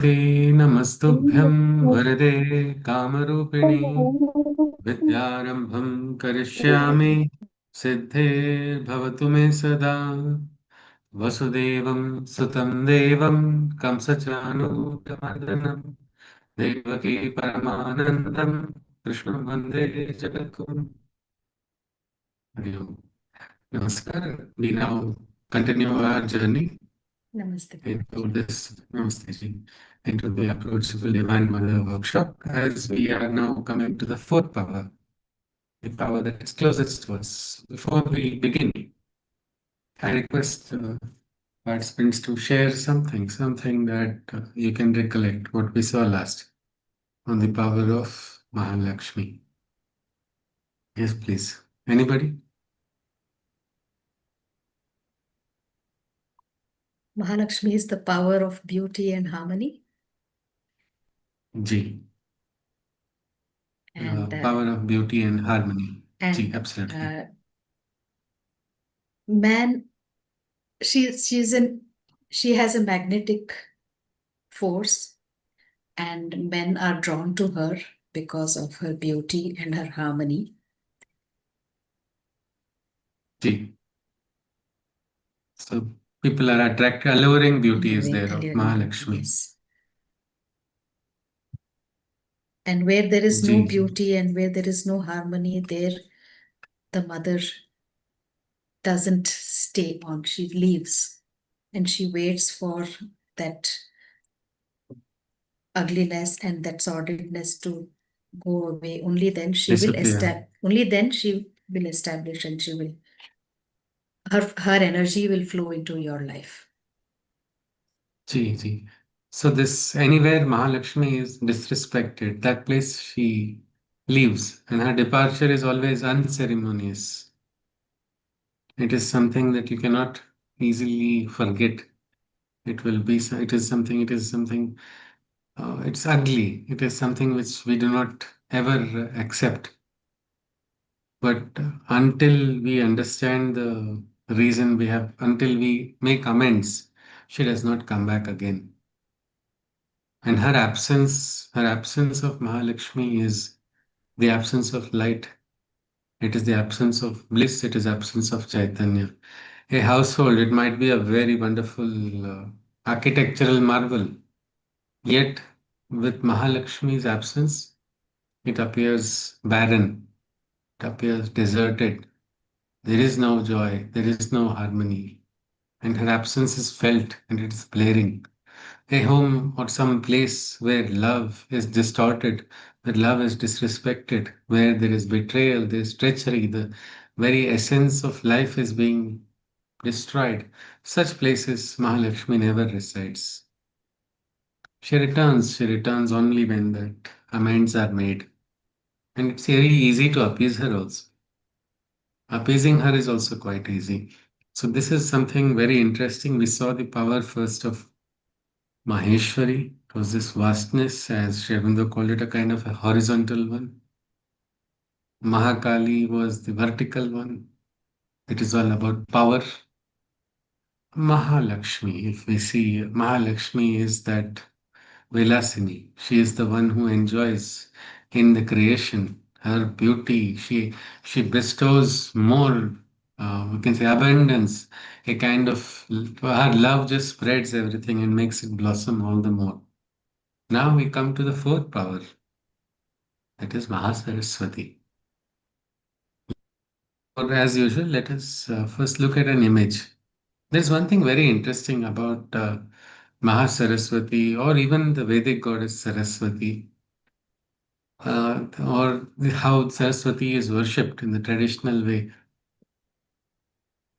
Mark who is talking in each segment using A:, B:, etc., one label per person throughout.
A: ते नमस्तुभ्यं वरदे कामरूपिणि विद्यारम्भं करिष्यामि सिद्धिर्भवतु मे सदा वसुदेवं सुतं देवं कंसचानूरमर्दनं देवकी परमानन्दं कृष्णं वन्दे जगद्गुरुम् हरि ओम् Namaskar. We now continue our journey
B: Namaste.
A: into this Namaste ji, into the Approachable Divine Mother workshop, as we are now coming to the fourth power, the power that is closest to us. Before we begin, I request participants to share something that you can recollect what we saw last on the power of Mahalakshmi. Yes, please. Anybody?
B: Mahalakshmi is the power of beauty and harmony,
A: Ji.
B: and
A: Power of beauty and harmony. Ji,
B: and
A: absolutely.
B: man, she has a magnetic force, and men are drawn to her because of her beauty and her harmony.
A: Ji. So people are attracted, alluring beauty is there of
B: Alluring beauty,
A: Mahalakshmi.
B: yes. And where there is no
A: Ji, ji.
B: beauty and where there is no harmony, there the mother doesn't stay on. She leaves, and she waits for that ugliness and that sordidness to go away.
A: Disappear.
B: Only then she will establish, and she will her energy will flow into your life.
A: Ji, ji. So this anywhere Mahalakshmi is disrespected, that place she leaves, and her departure is always unceremonious. It is something that you cannot easily forget. It is something, it's ugly. It is something which we do not ever accept. But until we understand the reason until we make amends, she does not come back again. And her absence of Mahalakshmi is the absence of light. It is the absence of bliss. It is absence of Chaitanya. A household, it might be a very wonderful architectural marvel. Yet, with Mahalakshmi's absence, it appears barren. It appears deserted. There is no joy, there is no harmony, and her absence is felt and it is blaring. A home or some place where love is distorted, where love is disrespected, where there is betrayal, there is treachery, the very essence of life is being destroyed. Such places Mahalakshmi never resides. She returns only when that amends are made. And it's very easy to appease her also. Appeasing her is also quite easy. So this is something very interesting. We saw the power first of Maheshwari. It was this vastness, as Sri Aurobindo called it, a kind of a horizontal one. Mahakali was the vertical one. It is all about power. Mahalakshmi, if we see, Mahalakshmi is that Vilasini. She is the one who enjoys in the creation her beauty. She bestows more, we can say, abundance. A kind of her love just spreads everything and makes it blossom all the more. Now we come to the fourth power, that is Mahasaraswati. Or as usual, let us first look at an image. There's one thing very interesting about Mahasaraswati, or even the Vedic goddess Saraswati, or how Saraswati is worshipped in the traditional way.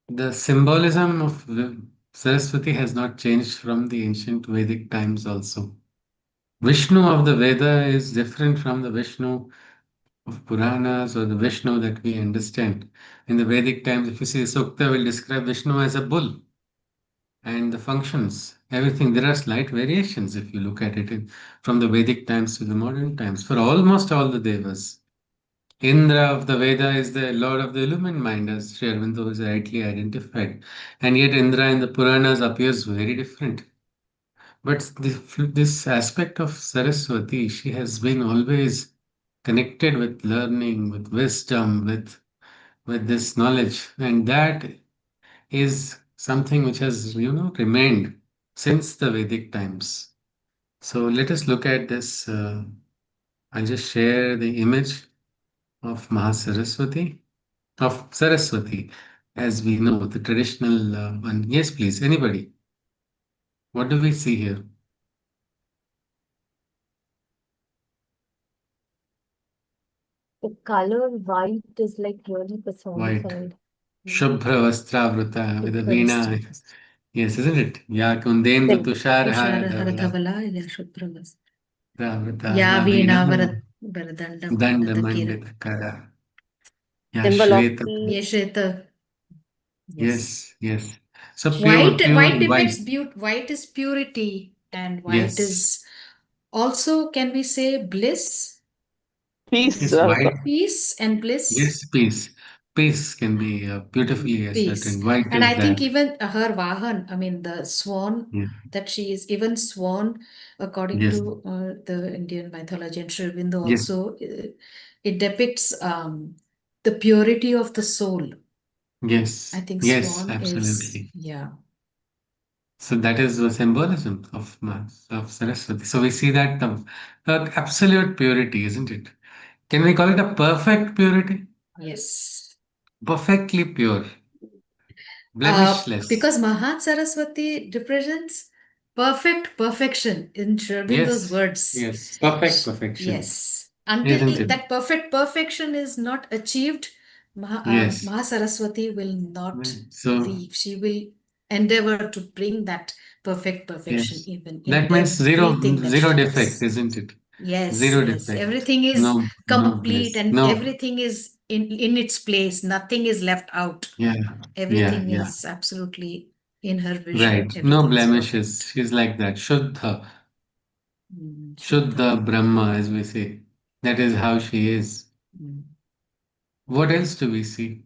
A: The symbolism of Saraswati has not changed from the ancient Vedic times also. Vishnu of the Veda is different from the Vishnu of Puranas or the Vishnu that we understand. In the Vedic times, if you see, Sukta will describe Vishnu as a bull, and the functions, everything, there are slight variations if you look at it from the Vedic times to the modern times for almost all the Devas. Indra of the Veda is the lord of the illumined mind, as Sri Aurobindo is rightly identified. And yet, Indra in the Puranas appears very different. But this aspect of Saraswati, she has been always connected with learning, with wisdom, with this knowledge, and that is something which has remained since the Vedic times. So let us look at this. I'll just share the image of Mahasaraswati, of Saraswati, as we know the traditional one. Yes, please. Anybody? What do we see here?
C: The color white is like really
A: White.
C: personified. Mm.
A: Shubhra Vastravrata with a veena.
B: Shubhravastra.
A: Yes, isn't it? Ya kundendu
C: Sim-
A: tushar
B: Tushara
A: haradhavla
B: Harathavala Ila Shubhravas.
A: Pravrata
B: Ya
A: ya veena
B: Veena Varadanda Mandatakira.
A: dandamandita ya
C: Symbol of
A: shveta.
C: peace.
B: Yesheta. Yes.
A: Yes, yes. So
B: White,
A: pure
B: white
A: white.
B: depicts beauty. White is purity, and white
A: Yes,
B: is also, can we say, bliss?
C: Peace
B: And
A: yes,
C: also.
A: white.
B: peace and bliss.
A: Yes, peace. Peace can be beautifully
B: Peace.
A: ascertained. White
B: And I
A: is
B: think
A: that.
B: even her Vahan, I mean, the swan
A: Yeah.
B: that she is, even swan, according
A: Yes,
B: to the Indian mythology and Sri Aurobindo
A: yes,
B: also, it depicts the purity of the soul. I
A: yes,
B: think
A: yes,
B: swan is,
A: absolutely.
B: yeah.
A: So that is the symbolism of of Saraswati. So we see that the absolute purity, isn't it? Can we call it a perfect purity?
B: Yes.
A: Perfectly pure, blemishless.
B: Because Mahat Saraswati represents perfect perfection in Sri Aurobindo's
A: Yes,
B: words.
A: yes, perfect perfection,
B: Yes. Until
A: isn't it?
B: that perfect perfection is not achieved,
A: Yes.
B: Mahasaraswati will not
A: So
B: leave. She will endeavor to bring that perfect perfection
A: yes,
B: even in
A: that means
B: everything that
A: zero
B: she
A: defect,
B: does.
A: isn't it?
B: Yes,
A: Zero
B: yes.
A: defect.
B: Everything is
A: No, no
B: complete
A: bliss.
B: and
A: No.
B: everything is in its place. Nothing is left out.
A: Yeah, yeah,
B: Everything
A: yeah.
B: is absolutely in her vision.
A: Right. No
B: Everything is
A: blemishes.
B: perfect.
A: She's like that. Shuddha.
B: Shuddha.
A: Shuddha Brahma, as we say. That is how she is.
B: Mm.
A: What else do we see?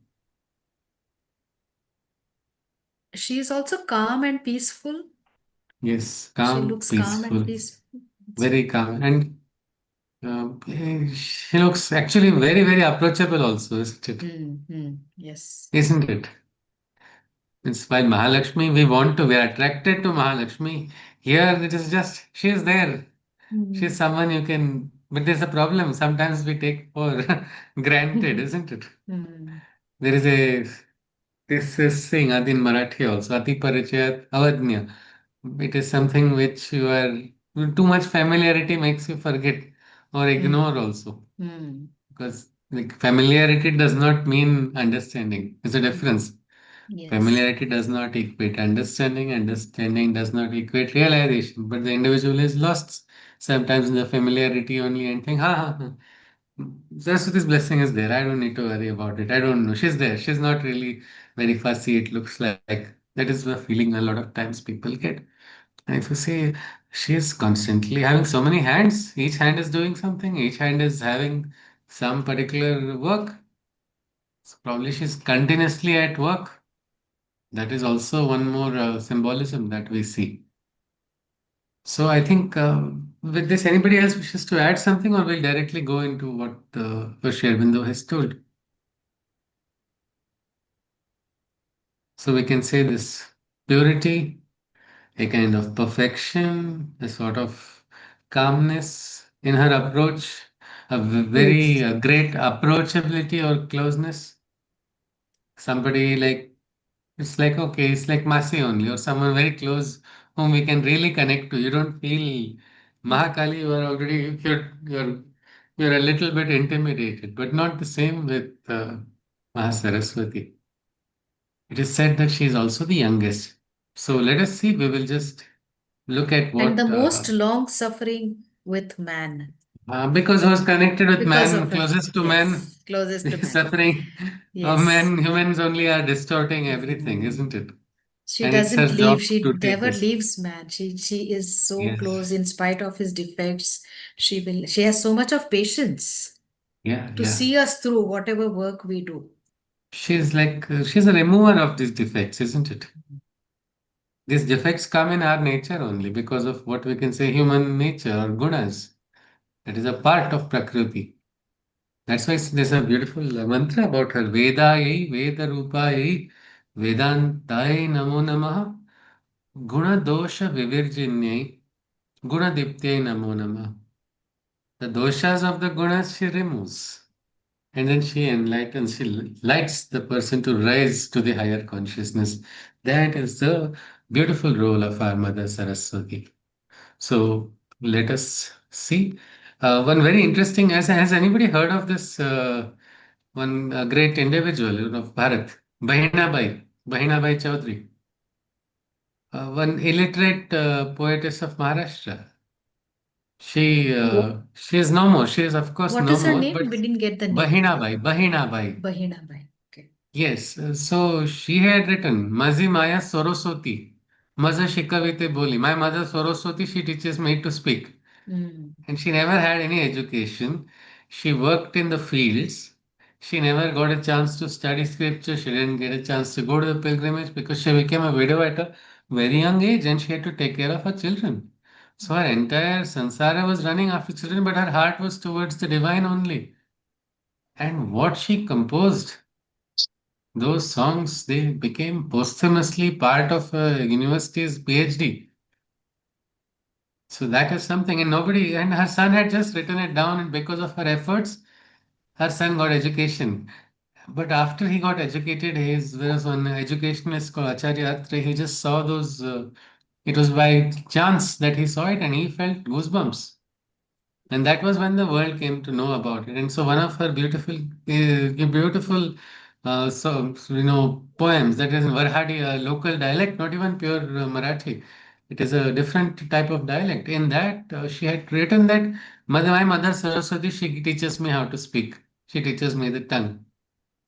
B: She is also calm and peaceful.
A: Yes,
B: She
A: calm,
B: looks calm and
A: peaceful,
B: peaceful.
A: very calm. And she looks actually very, very approachable also, isn't it?
B: Yes.
A: Isn't it? It's by Mahalakshmi, we want to, we are attracted to Mahalakshmi. Here it is just, she is there. She's
B: Mm.
A: someone you can, but there's a problem. Sometimes we take for granted, isn't it?
B: Mm.
A: There is a this is saying in Marathi also, Ati Parichat Avadnya. It is something which you are too much familiarity makes you forget or ignore
B: Mm.
A: also.
B: Mm.
A: Because like familiarity does not mean understanding. There's a
B: Mm.
A: difference.
B: Yes.
A: Familiarity does not equate understanding, understanding does not equate realization. But the individual is lost sometimes in the familiarity only and think, ha, Saraswati's blessing is there. I don't need to worry about it. I don't know. She's there. She's not really very fussy. It looks like that is the feeling a lot of times people get. And if you say she's constantly having so many hands, each hand is doing something, each hand is having some particular work. So probably she's continuously at work. That is also one more symbolism that we see. So I think with this, anybody else wishes to add something, or we'll directly go into what Sherbindo has told. So we can say this purity, a kind of perfection, a sort of calmness in her approach, a very
C: Peace.
A: great approachability or closeness. Somebody like it's like okay, it's like Masi only, or someone very close whom we can really connect to. You don't feel Mahakali. You are already you're a little bit intimidated, but not the same with Mahasaraswati. It is said that she is also the youngest. So let us see. We will just look at
B: And the
A: what
B: most long suffering with man
A: because who is connected with
B: because
A: man,
B: of her.
A: closest to man,
B: Yes. Closest
A: the
B: to man.
A: suffering of
B: Yes.
A: man, humans only are distorting everything,
B: Mm.
A: isn't it?
B: She
A: And it's her
B: doesn't
A: job
B: leave. She
A: to take
B: never
A: us.
B: leaves man. She is so close
A: Yes.
B: in spite of his defects. She has so much of patience
A: Yeah,
B: to
A: yeah.
B: see us through whatever work we do.
A: She's like she's a remover of these defects, isn't it? These defects come in our nature only because of what we can say human nature or gunas. That is a part of Prakriti. That's why there's a beautiful mantra about her. Vedayai, Veda Rupayai, Vedantai Namo Namaha, Guna Dosha Vivirjinyai, Guna Diptyai Namo Namaha. The doshas of the gunas she removes. And then she enlightens, she lights the person to rise to the higher consciousness. That is the beautiful role of our Mother Saraswati. So let us see. One very interesting, has anybody heard of this one great individual of Bharat, Bahina Bai Chaudhary, one illiterate poetess of Maharashtra. She is no more. She is of course
B: What
A: no
B: is her
A: more, but
B: name? We didn't get the name.
A: Bahina Bai.
B: Bahina Bai. Okay.
A: Yes, so she had written Mazi Maya Soroswati. Maza Shikavite Boli. My mother Soroswati, she teaches me to speak.
B: Mm.
A: And she never had any education. She worked in the fields. She never got a chance to study scripture. She didn't get a chance to go to the pilgrimage because she became a widow at a very young age and she had to take care of her children. So her entire sansara was running after children, but her heart was towards the divine only. And what she composed, those songs, they became posthumously part of a university's PhD. So that is something, and nobody, and her son had just written it down, and because of her efforts, her son got education. But after he got educated, there was one educationalist called Acharya Atre. He just saw those. It was by chance that he saw it, and he felt goosebumps. And that was when the world came to know about it. And so one of her beautiful, poems that is in Varhadi, a local dialect, not even pure Marathi. It is a different type of dialect. In that, she had written that my mother Saraswati, she teaches me how to speak. She teaches me the tongue.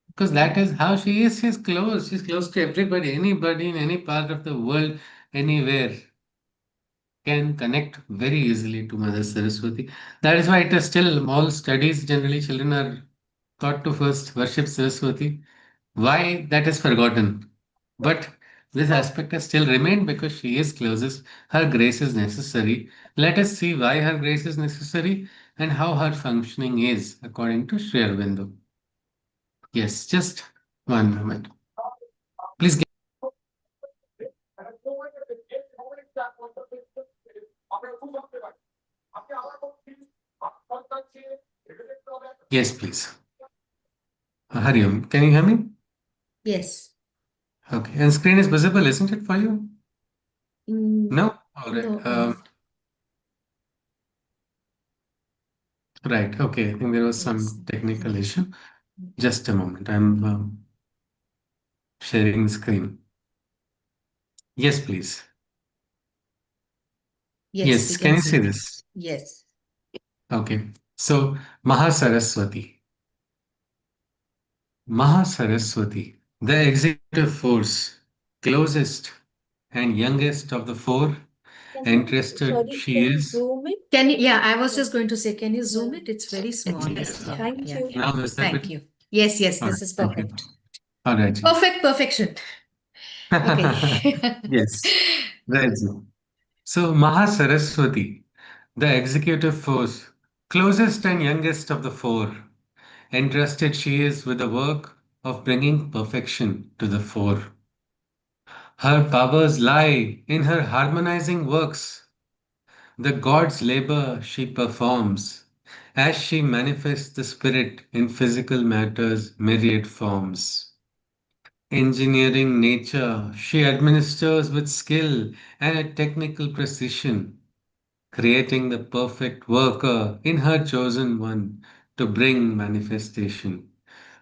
A: Because that is how she is. She's close. She's close to everybody, anybody in any part of the world, anywhere can connect very easily to Mother Saraswati. That is why it is still all studies. Generally, children are taught to first worship Saraswati. Why that is forgotten. But this aspect has still remained because she is closest. Her grace is necessary. Let us see why her grace is necessary and how her functioning is according to Sri Aurobindo. Yes, just one moment. Please. Yes, please. Hariom, can you hear me?
B: Yes.
A: Okay. And screen is visible, isn't it for you?
B: Mm,
A: No? All right.
B: no, no.
A: Right. Okay. I think there was
B: Yes.
A: some technical issue. Just a moment. I'm sharing the screen. Yes, please.
B: Yes, we
A: Yes. Can
B: can
A: you see
B: see.
A: this?
B: Yes.
A: Okay. So, Mahasaraswati. Mahasaraswati, the executive force, closest and youngest of the four, interested she
C: Can you
A: is.
C: zoom it?
B: Can you, yeah, I was just going to say, can you zoom
C: Yeah.
B: it? It's very small.
A: Yes.
B: Yeah,
C: Thank
B: yeah.
C: you.
A: Now is that
B: Thank
A: better?
B: you. Yes, yes,
A: All
B: this
A: right.
B: is
A: Okay.
B: perfect.
A: All right. Ji.
B: Perfect perfection. Okay.
A: Yes. Right. Ji. So, Mahasaraswati, the executive force, closest and youngest of the four, entrusted she is with the work of bringing perfection to the fore. Her powers lie in her harmonizing works, the God's labor she performs, as she manifests the Spirit in physical matter's myriad forms. Engineering nature, she administers with skill and a technical precision, creating the perfect worker in her chosen one to bring manifestation.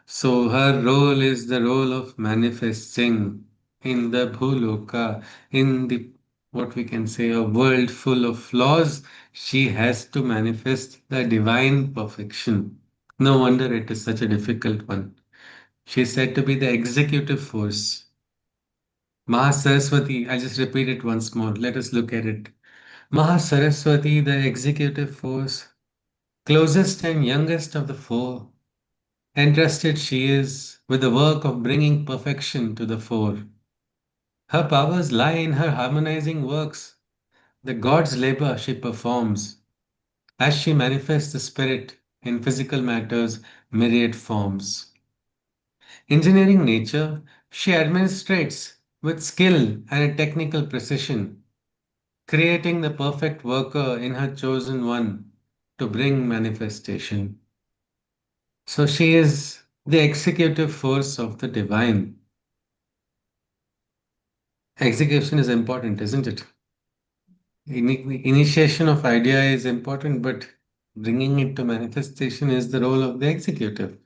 A: So her role is the role of manifesting in the bhuloka, in the what we can say a world full of flaws. She has to manifest the divine perfection. No wonder it is such a difficult one. She is said to be the executive force. Mahasaraswati, I'll just repeat it once more. Let us look at it. Mahasaraswati, the executive force, closest and youngest of the four, entrusted she is with the work of bringing perfection to the fore. Her powers lie in her harmonizing works, the God's labor she performs, as she manifests the spirit in physical matter's myriad forms. Engineering nature, she administrates with skill and a technical precision, creating the perfect worker in her chosen one to bring manifestation. So she is the executive force of the divine. Execution is important, isn't it? Initiation of idea is important, but bringing it to manifestation is the role of the executive.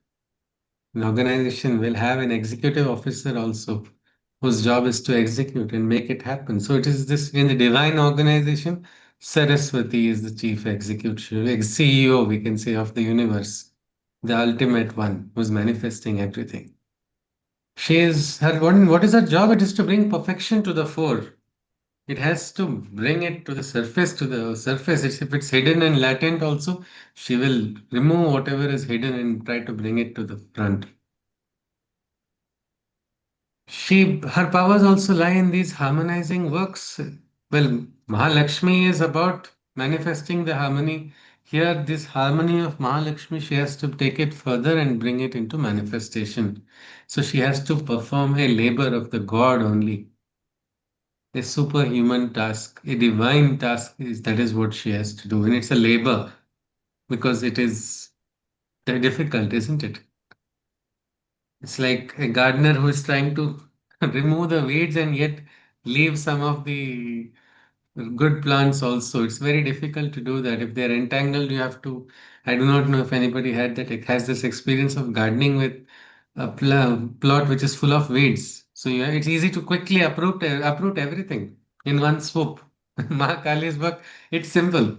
A: An organization will have an executive officer also, whose job is to execute and make it happen. So it is this in the divine organization, Saraswati is the chief executive, CEO, we can say, of the universe, the ultimate one who's manifesting everything. She is her what is her job? It is to bring perfection to the fore. It has to bring it to the surface, if it's hidden and latent also, she will remove whatever is hidden and try to bring it to the front. Her powers also lie in these harmonizing works. Well, Mahalakshmi is about manifesting the harmony. Here, this harmony of Mahalakshmi, she has to take it further and bring it into manifestation. So she has to perform a labor of the God only, a superhuman task, a divine task is that is what she has to do. And it's a labor because it is difficult, isn't it? It's like a gardener who is trying to remove the weeds and yet leave some of the good plants also. It's very difficult to do that. If they're entangled, you have to. I do not know if anybody had that has this experience of gardening with a plot which is full of weeds. So yeah, it's easy to quickly uproot everything in one swoop. Mahakali's work, it's simple.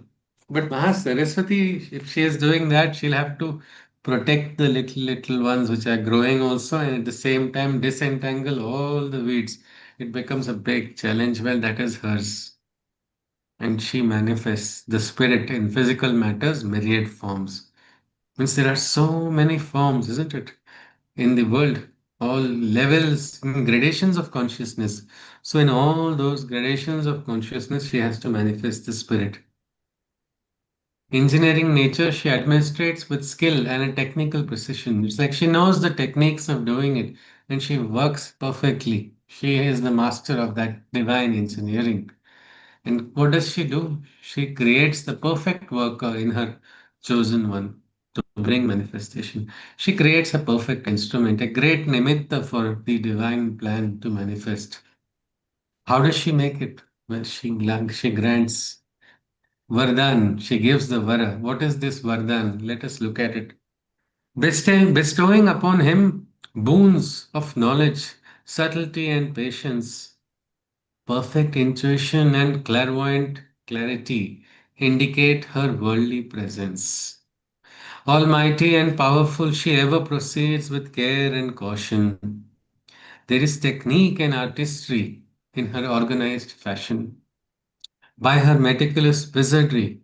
A: But Mahasaraswati, if she is doing that, she'll have to protect the little ones which are growing also, and at the same time disentangle all the weeds. It becomes a big challenge. Well, that is hers. And she manifests the spirit in physical matters, myriad forms. Means there are so many forms, isn't it? In the world, all levels, gradations of consciousness. So, in all those gradations of consciousness, she has to manifest the spirit. Engineering nature, she administrates with skill and a technical precision. It's like she knows the techniques of doing it and she works perfectly. She is the master of that divine engineering. And what does she do? She creates the perfect worker in her chosen one to bring manifestation. She creates a perfect instrument, a great nimitta for the divine plan to manifest. How does she make it? Well, she grants Vardhan. She gives the Vara. What is this Vardhan? Let us look at it. Bestowing upon him boons of knowledge, subtlety, and patience. Perfect intuition and clairvoyant clarity indicate her worldly presence. Almighty and powerful, she ever proceeds with care and caution. There is technique and artistry in her organized fashion. By her meticulous wizardry,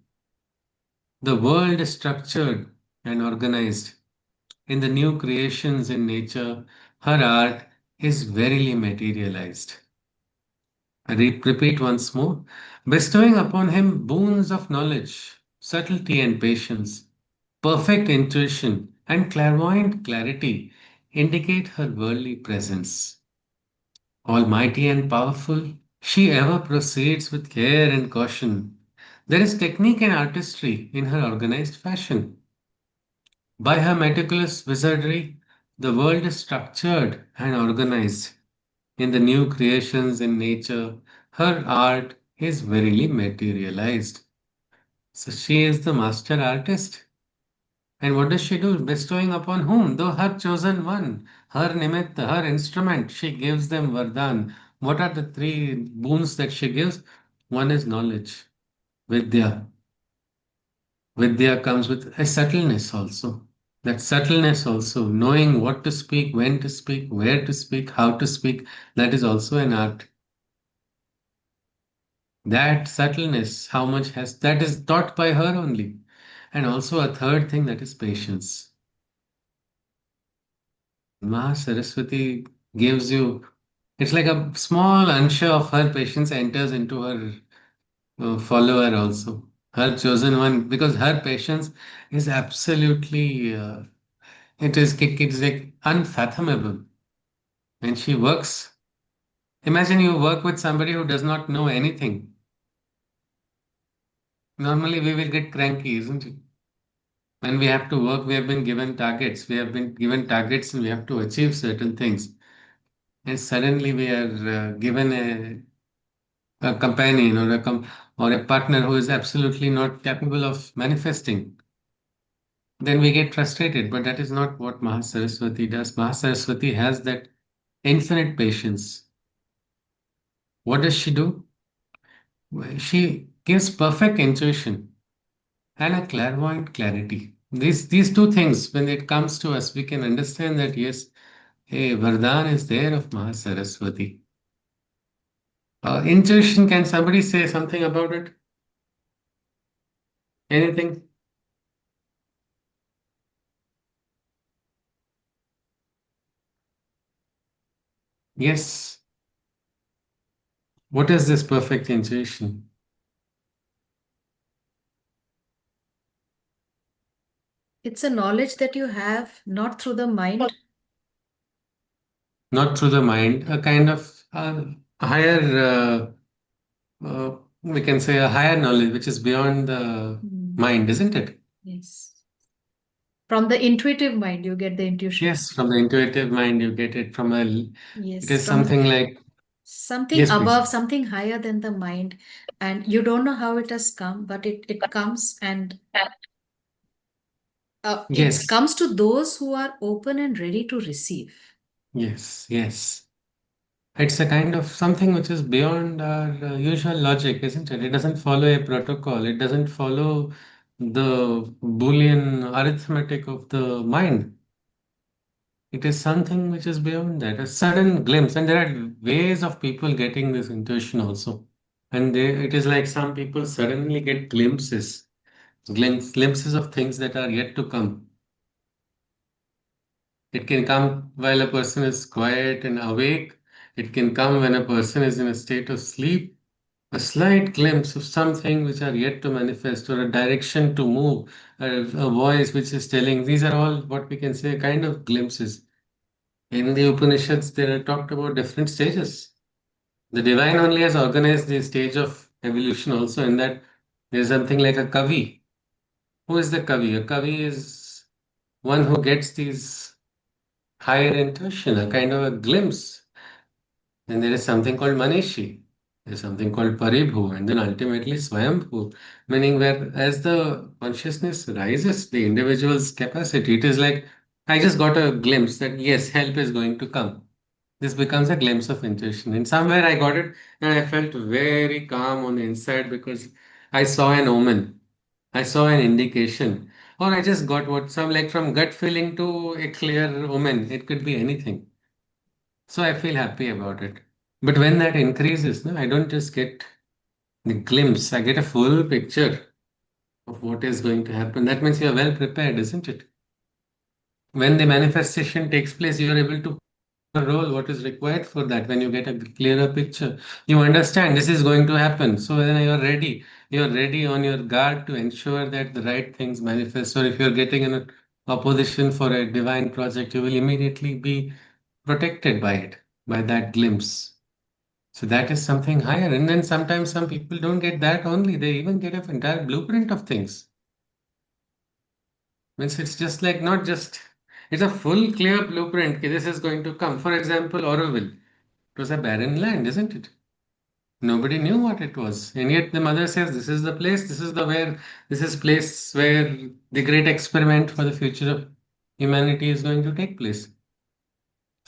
A: the world is structured and organized. In the new creations in nature, her art is verily materialized. Repeat once more, bestowing upon him boons of knowledge, subtlety and patience, perfect intuition, and clairvoyant clarity indicate her worldly presence. Almighty and powerful, she ever proceeds with care and caution. There is technique and artistry in her organized fashion. By her meticulous wizardry, the world is structured and organized. In the new creations in nature, her art is verily materialized. So she is the master artist. And what does she do? Bestowing upon whom? Though her chosen one, her nimitta, her instrument, she gives them vardhan. What are the three boons that she gives? One is knowledge, vidya. Vidya comes with a subtleness also. That subtleness also, knowing what to speak, when to speak, where to speak, how to speak, that is also an art. That subtleness, how much has that is taught by her only. And also a third thing that is patience. Ma Saraswati gives you It's like a small answer of her patience enters into her follower also, her chosen one, because her patience is absolutely, it's like unfathomable. When she works, imagine you work with somebody who does not know anything. Normally, we will get cranky, isn't it? When we have to work, we have been given targets. We have been given targets and we have to achieve certain things. And suddenly we are given a companion or or a partner who is absolutely not capable of manifesting. Then we get frustrated. But that is not what Mahasaraswati does. Mahasaraswati has that infinite patience. What does she do? Well, she gives perfect intuition and a clairvoyant clarity. These two things, when it comes to us, we can understand that yes, a Vardhan is there of Mahasaraswati. Intuition, can somebody say something about it? Anything? Yes. What is this perfect intuition?
B: It's a knowledge that you have not through the mind.
A: Not through the mind, a kind of higher, we can say a higher knowledge, which is beyond the mind, isn't it?
B: Yes. From the intuitive mind, you get the intuition.
A: Yes, from the intuitive mind, you get it from it
B: Yes,
A: is
B: from
A: something like,
B: something
A: yes, please.
B: above, something higher than the mind. And you don't know how it has come, but it comes, and it
A: Yes,
B: comes to those who are open and ready to receive.
A: yes, yes. It's a kind of something which is beyond our usual logic, isn't it? It doesn't follow a protocol. It doesn't follow the Boolean arithmetic of the mind. It is something which is beyond that, a sudden glimpse. And there are ways of people getting this intuition also. And it is like some people suddenly get glimpses of things that are yet to come. It can come while a person is quiet and awake. It can come when a person is in a state of sleep. A slight glimpse of something which are yet to manifest, or a direction to move, a voice which is telling. These are all what we can say kind of glimpses. In the Upanishads, they are talked about different stages. The divine only has organized the stage of evolution also, in that there's something like a kavi. Who is the kavi? A kavi is one who gets these higher intuition, a kind of a glimpse. Then there is something called Manishi. There's something called Paribhu, and then ultimately Swayambhu, meaning where as the consciousness rises, the individual's capacity, it is like, I just got a glimpse that yes, help is going to come. This becomes a glimpse of intuition. And somewhere I got it, and I felt very calm on the inside because I saw an omen. I saw an indication. Or I just got what some, like, from gut feeling to a clear omen. It could be anything. So I feel happy about it. But when that increases, no, I don't just get the glimpse, I get a full picture of what is going to happen. That means you're well prepared, isn't it? When the manifestation takes place, you're able to role what is required for that. When you get a clearer picture, you understand this is going to happen. So then you're ready on your guard to ensure that the right things manifest. Or if you're getting an opposition for a divine project, you will immediately be protected by it, by that glimpse. So that is something higher. And then sometimes some people don't get that only, they even get an entire blueprint of things. Means it's just like not just, it's a full clear blueprint. Okay, this is going to come. For example, Auroville. It was a barren land, isn't it? Nobody knew what it was. And yet the mother says, this is the place, this is place where the great experiment for the future of humanity is going to take place.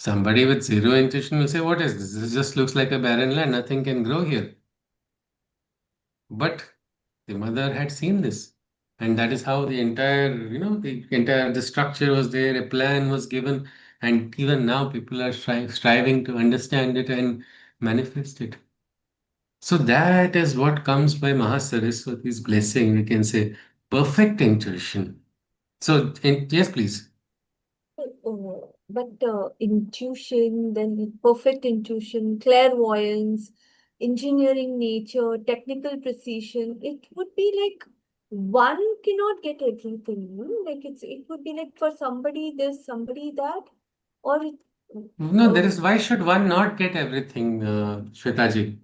A: Somebody with zero intuition will say, what is this? This just looks like a barren land. Nothing can grow here. But the mother had seen this. And that is how the structure was there, a plan was given. And even now people are striving to understand it and manifest it. So that is what comes by Mahasaraswati's blessing, we can say, perfect intuition. So, yes, please.
C: but intuition, then perfect intuition, clairvoyance, engineering nature, technical precision, it would be like one cannot get everything. Like it would be like for somebody this, somebody that, or it,
A: No, there
C: uh,
A: is. Why should one not get everything, Shwetaji?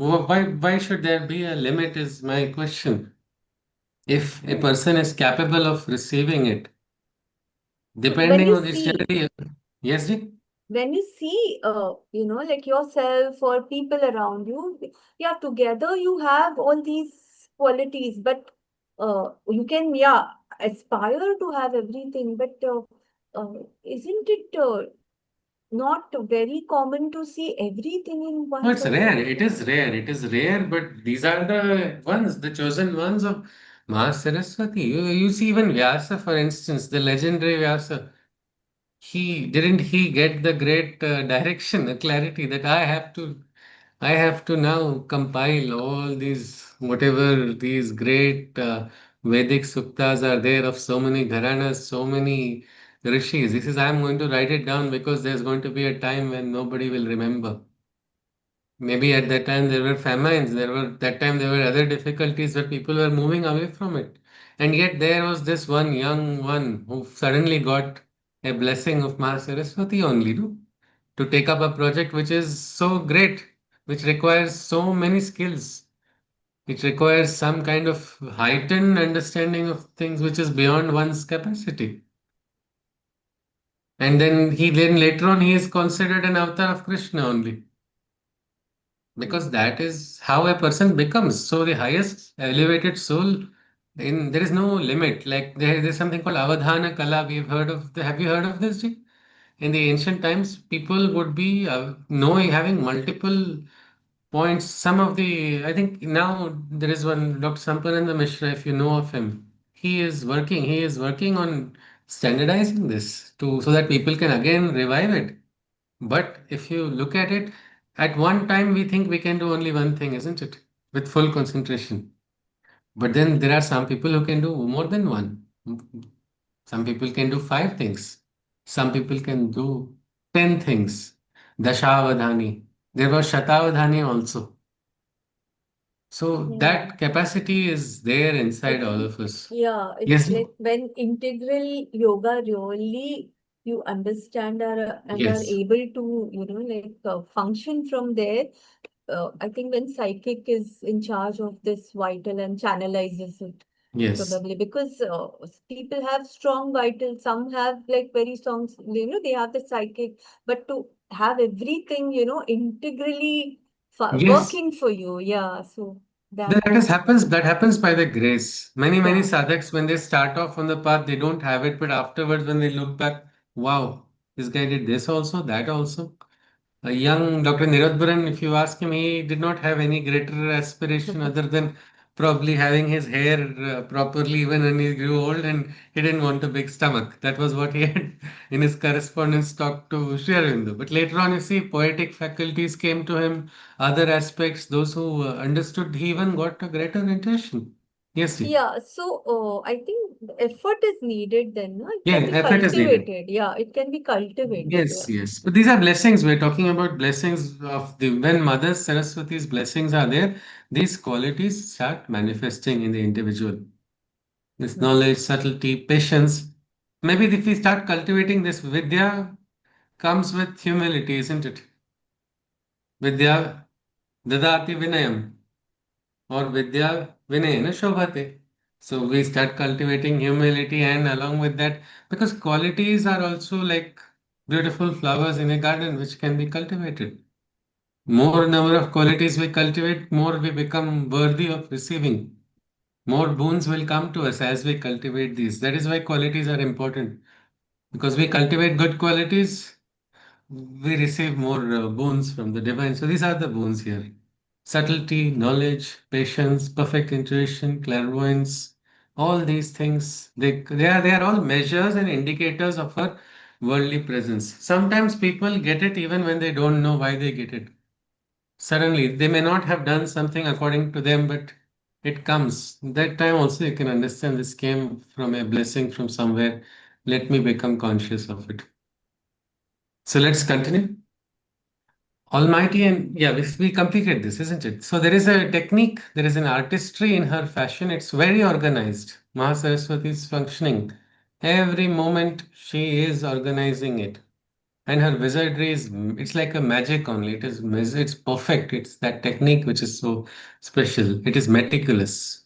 A: Why should there be a limit? Is my question. If a person is capable of receiving it,
C: when
A: depending
C: you
A: on it's
C: see
A: generally yes, ji?
C: like yourself or people around you, yeah, together you have all these qualities, but you can, yeah, aspire to have everything, but isn't it not very common to see everything in
A: No,
C: one
A: it's rare.
C: person?
A: It is rare. It is rare, but these are the ones, the chosen ones of Mahasaraswati. You see, even Vyasa, for instance, the legendary Vyasa. He get the great direction, the clarity that I have to now compile all these whatever these great Vedic suktas are there of so many gharanas, so many rishis. This is I'm going to write it down because there's going to be a time when nobody will remember. Maybe at that time there were famines, that time there were other difficulties where people were moving away from it. And yet there was this one young one who suddenly got a blessing of Mahasaraswati only, no? To take up a project which is so great, which requires so many skills. It requires some kind of heightened understanding of things which is beyond one's capacity. And then later on he is considered an avatar of Krishna only. Because
C: Mm.
A: that is how a person becomes. So the highest elevated soul, in there is no limit. Like there's something called Avadhana Kala. Have you heard of this, Ji? In the ancient times, people would be knowing, having multiple points. Some of the, I think now there is one Dr. Sampananda Mishra, if you know of him. He is working on standardizing this to so that people can again revive it. But if you look at it, at one time we think we can do only one thing, isn't it? With full concentration. But then there are some people who can do more than one. Some people can do five things. Some people can do 10 things. Dashavadhani. There was Shatavadhani also. So
C: Yeah.
A: that capacity is there
C: I
A: inside all
C: think,
A: of us.
C: yeah, it's
A: Yes.
C: like when integral yoga really you understand and are
A: Yes.
C: able to, function from there. I think when psychic is in charge of this vital and channelizes it,
A: Yes.
C: probably because people have strong vital, some have like very strong, they have the psychic, but to have everything, integrally
A: Yes.
C: working for you, yeah. So that,
A: That happens by the grace. Many
C: yeah.
A: sadhaks, when they start off on the path, they don't have it, but afterwards, when they look back, wow, this guy did this also, that also. A young Dr. Nirodharan, if you ask him, he did not have any greater aspiration other than probably having his hair properly even when he grew old, and he didn't want a big stomach. That was what he had in his correspondence talk to Sri Aurobindo. But later on, you see, poetic faculties came to him, other aspects, those who understood, he even got a greater intuition. Yes, ji.
C: Yeah, so I think the effort is needed then, no? It
A: Yeah,
C: can be
A: effort is needed.
C: cultivated. Yeah, it can be cultivated.
A: Yes,
C: Yeah.
A: yes. But these are blessings. We're talking about blessings of the when Mother Saraswati's blessings are there, these qualities start manifesting in the individual. This
C: Mm.
A: knowledge, subtlety, patience. Maybe if we start cultivating this, Vidya comes with humility, isn't it? Vidya dadati vinayam or Vidya vinayana shobhate. So we start cultivating humility and along with that, because qualities are also like beautiful flowers in a garden which can be cultivated. More number of qualities we cultivate, more we become worthy of receiving. More boons will come to us as we cultivate these. That is why qualities are important. Because we cultivate good qualities, we receive more boons from the divine. So these are the boons here: subtlety, knowledge, patience, perfect intuition, clairvoyance. All these things, they are all measures and indicators of our worldly presence. Sometimes people get it even when they don't know why they get it. Suddenly, they may not have done something according to them, but it comes. That time also you can understand this came from a blessing from somewhere. Let me become conscious of it. So let's continue. Almighty, and yeah, we completed this, isn't it? So there is a technique, there is an artistry in her fashion. It's very organized. Mahasaraswati is functioning. Every moment she is organizing it. And her wizardry is, it's like a magic only. It's perfect. It's that technique which is so special. It is meticulous.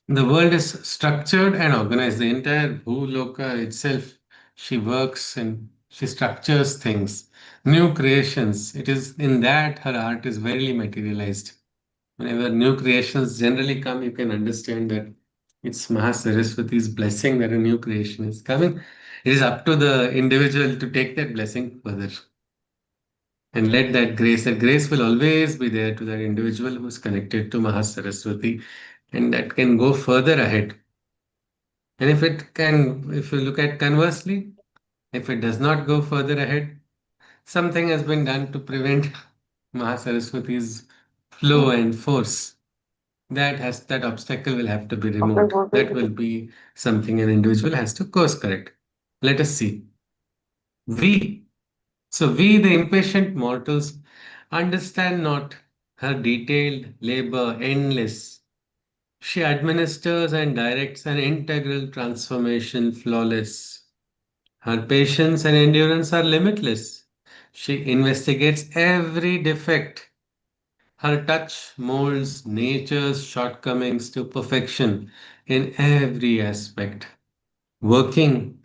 A: The world is structured and organized. The entire Bhuloka itself, she works and she structures things. New creations. It is in that her art is very materialized. Whenever new creations generally come, you can understand that it's Mahasaraswati's blessing that a new creation is coming. It is up to the individual to take that blessing further and let that grace will always be there to that individual who's connected to Mahasaraswati, and that can go further ahead. And if you look at conversely, if it does not go further ahead, something has been done to prevent Mahasaraswati's flow and force. That obstacle will have to be removed. That will be something an individual has to course correct. Let us see. We, we the impatient mortals, understand not her detailed labor endless. She administers and directs an integral transformation flawless. Her patience and endurance are limitless. She investigates every defect. Her touch molds nature's shortcomings to perfection in every aspect. Working,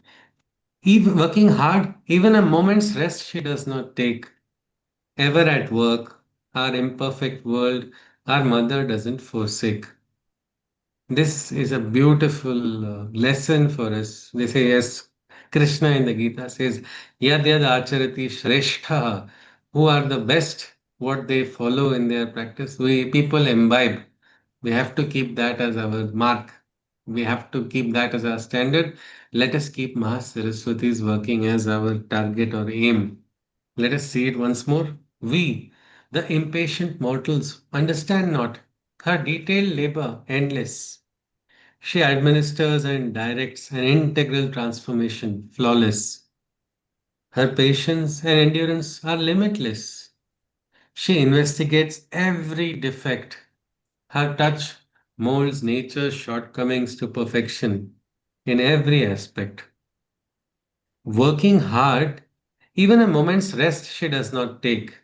A: even working hard, even a moment's rest she does not take. Ever at work, our imperfect world, our mother doesn't forsake. This is a beautiful lesson for us. They say, yes, Krishna in the Gita says, Yad Yad Acharati Shrestha, who are the best, what they follow in their practice. We people imbibe. We have to keep that as our mark. We have to keep that as our standard. Let us keep Mahasaraswati's working as our target or aim. Let us see it once more. We, the impatient mortals, understand not her detailed labor endless. She administers and directs an integral transformation, flawless. Her patience and endurance are limitless. She investigates every defect. Her touch molds nature's shortcomings to perfection in every aspect. Working hard, even a moment's rest she does not take.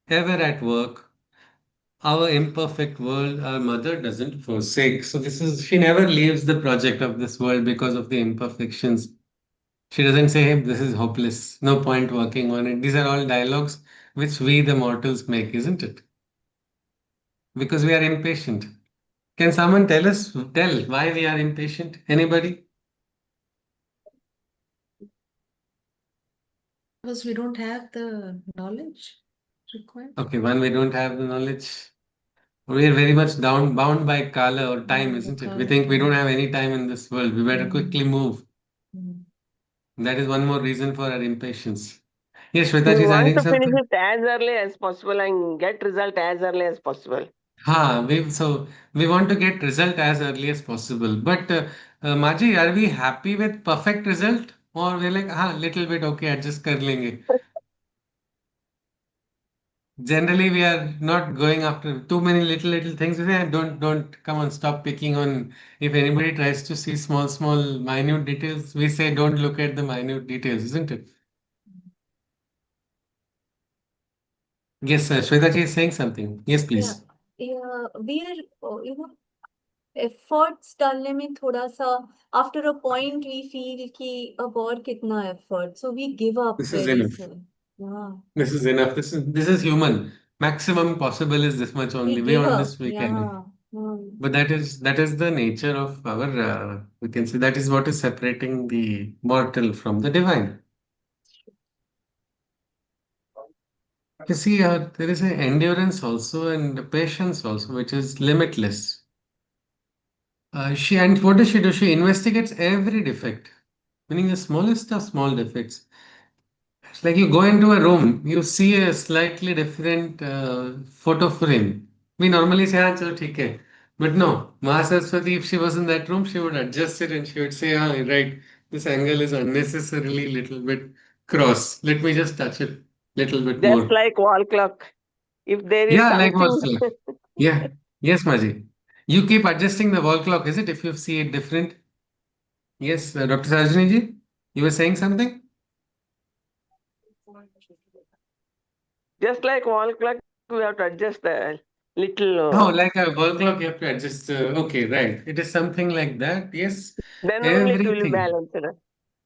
A: Ever at work, our imperfect world, our mother doesn't forsake. So she never leaves the project of this world because of the imperfections. She doesn't say, hey, this is hopeless, no point working on it. These are all dialogues which we, the mortals, make, isn't it? Because we are impatient. Can someone tell why we are impatient? Anybody?
B: Because we don't have the knowledge required.
A: Okay, one, we don't have the knowledge. We are very much bound by kala or time,
B: The
A: isn't it? We
B: color
A: think we don't
B: time.
A: have any time in this world. We better quickly move.
B: Mm.
A: That is one more reason for our impatience. Yes,
D: We
A: Shweta ji is
D: want
A: adding
D: to finish
A: something.
D: it as early as possible and get result as early as possible.
A: We want to get result as early as possible. But Maji, are we happy with perfect result, or we're like, little bit okay, adjust kar lenge. Generally, we are not going after too many little things. We say, don't come on, stop picking on. If anybody tries to see small minute details, we say don't look at the minute details, isn't it? Yes, sir. Shweta ji is saying something. Yes,
C: Yeah,
A: please.
C: yeah, we are, efforts डालने में थोड़ा सा after a point we feel कि अब और कितना effort, so we give up
A: This is
C: very
A: enough.
C: soon. Yeah,
A: This is enough. This is human. Maximum possible is this much only.
C: we give
A: Beyond
C: up.
A: this, we can.
C: Yeah. Hmm.
A: But that is the nature of our. We can say that is what is separating the mortal from the divine. You see, there is an endurance also and a patience also, which is limitless. And what does she do? She investigates every defect, meaning the smallest of small defects. It's like you go into a room, you see a slightly different photo frame. We normally say, chalo, theek hai. But no, Mahasaraswati, if she was in that room, she would adjust it and she would say, right, This angle is unnecessarily little bit cross. Let me just touch it little bit
D: Just
A: more.
D: like wall clock. If there is
A: Yeah, like wall
D: something,
A: clock. Yeah. Yes, Maji. You keep adjusting the wall clock, is it? If you see it different. Yes, Dr. Sarojini ji, you were saying something?
D: just like wall clock, we have to adjust the little.
A: Oh, like a wall clock, you have to adjust. Okay, right. It is something like that. Yes,
D: Then only it will be
A: everything.
D: balanced.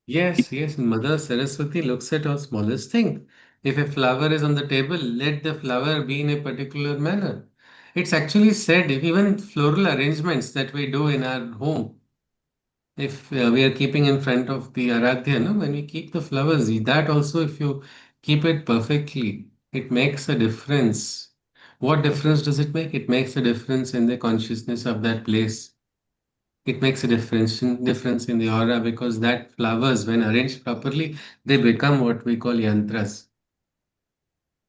A: Yes, yes. Mother Saraswati looks at our smallest thing. If a flower is on the table, let the flower be in a particular manner. It's actually said, if even floral arrangements that we do in our home, if we are keeping in front of the Aradhya, no, when we keep the flowers, that also, if you keep it perfectly, it makes a difference. What difference does it make? It makes a difference in the consciousness of that place. It makes a difference in the aura because that flowers, when arranged properly, they become what we call yantras.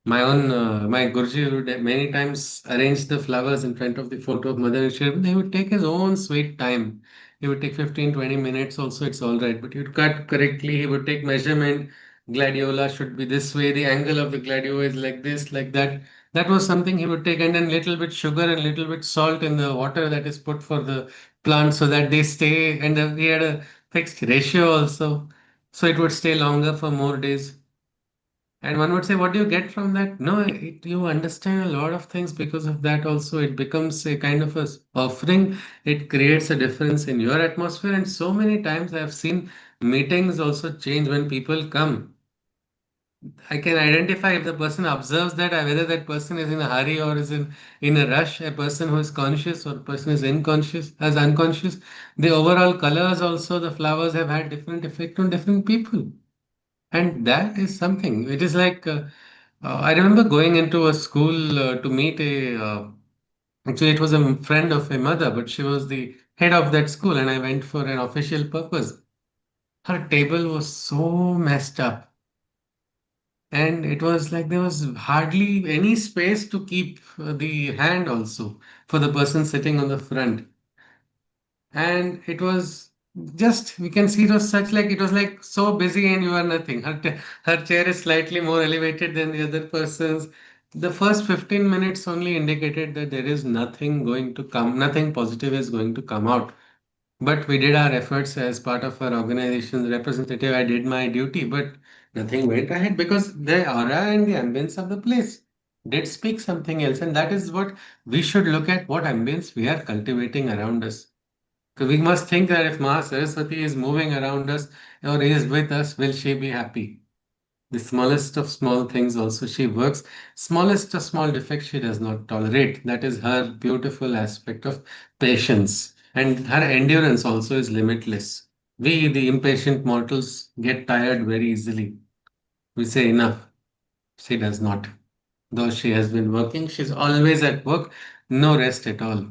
A: My Guruji would many times arrange the flowers in front of the photo of Mother Nature. He would take his own sweet time. He would take 15, 20 minutes also, it's all right. But he would cut correctly. He would take measurement. Gladiola should be this way. The angle of the gladio is like this, like that. That was something he would take, and then little bit sugar and little bit salt in the water that is put for the plant so that they stay. And he had a fixed ratio also, so it would stay longer for more days. And one would say, what do you get from that? No, you understand a lot of things because of that also. It becomes a kind of a offering. It creates a difference in your atmosphere. And so many times I have seen meetings also change when people come. I can identify if the person observes that, whether that person is in a hurry or is in a rush, a person who is conscious or a person is unconscious, as unconscious. The overall colors also, the flowers have had different effect on different people. And that is something. It is like I remember going into a school to meet actually, it was a friend of a mother, but she was the head of that school, and I went for an official purpose. Her table was so messed up, and it was like there was hardly any space to keep the hand also for the person sitting on the front. And it was just we can see it was such like it was like so busy and you are nothing. Her chair is slightly more elevated than the other person's. The first 15 minutes only indicated that there is nothing going to come, nothing positive is going to come out. But we did our efforts as part of our organization's representative. I did my duty, but nothing went ahead because the aura and the ambience of the place did speak something else. And that is what we should look at, what ambience we are cultivating around us. So we must think that if Mahasaraswati is moving around us or is with us, will she be happy? The smallest of small things also she works. Smallest of small defects she does not tolerate. That is her beautiful aspect of patience. And her endurance also is limitless. We, the impatient mortals, get tired very easily. We say enough. She does not. Though she has been working, she's always at work, no rest at all.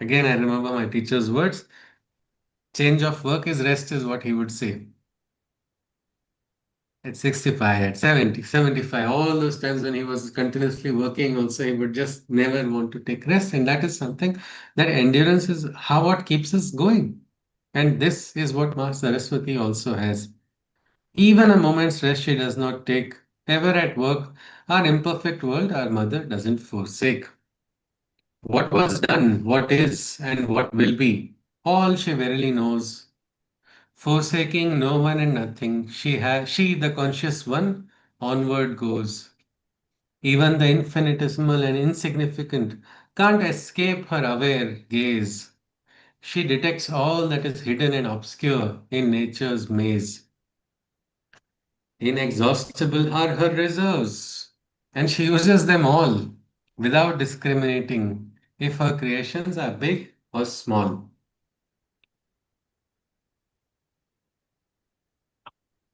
A: Again, I remember my teacher's words, change of work is rest, is what he would say. At 65, at 70, 75, all those times when he was continuously working, also he would just never want to take rest. And that is something that endurance is how what keeps us going. And this is what Ma Saraswati also has. Even a moment's rest she does not take. Ever at work, our imperfect world, our mother doesn't forsake. What was done, what is, and what will be, all she verily knows. Forsaking no one and nothing, she, the conscious one, onward goes. Even the infinitesimal and insignificant can't escape her aware gaze. She detects all that is hidden and obscure in nature's maze. Inexhaustible are her reserves, and she uses them all without discriminating if her creations are big or small.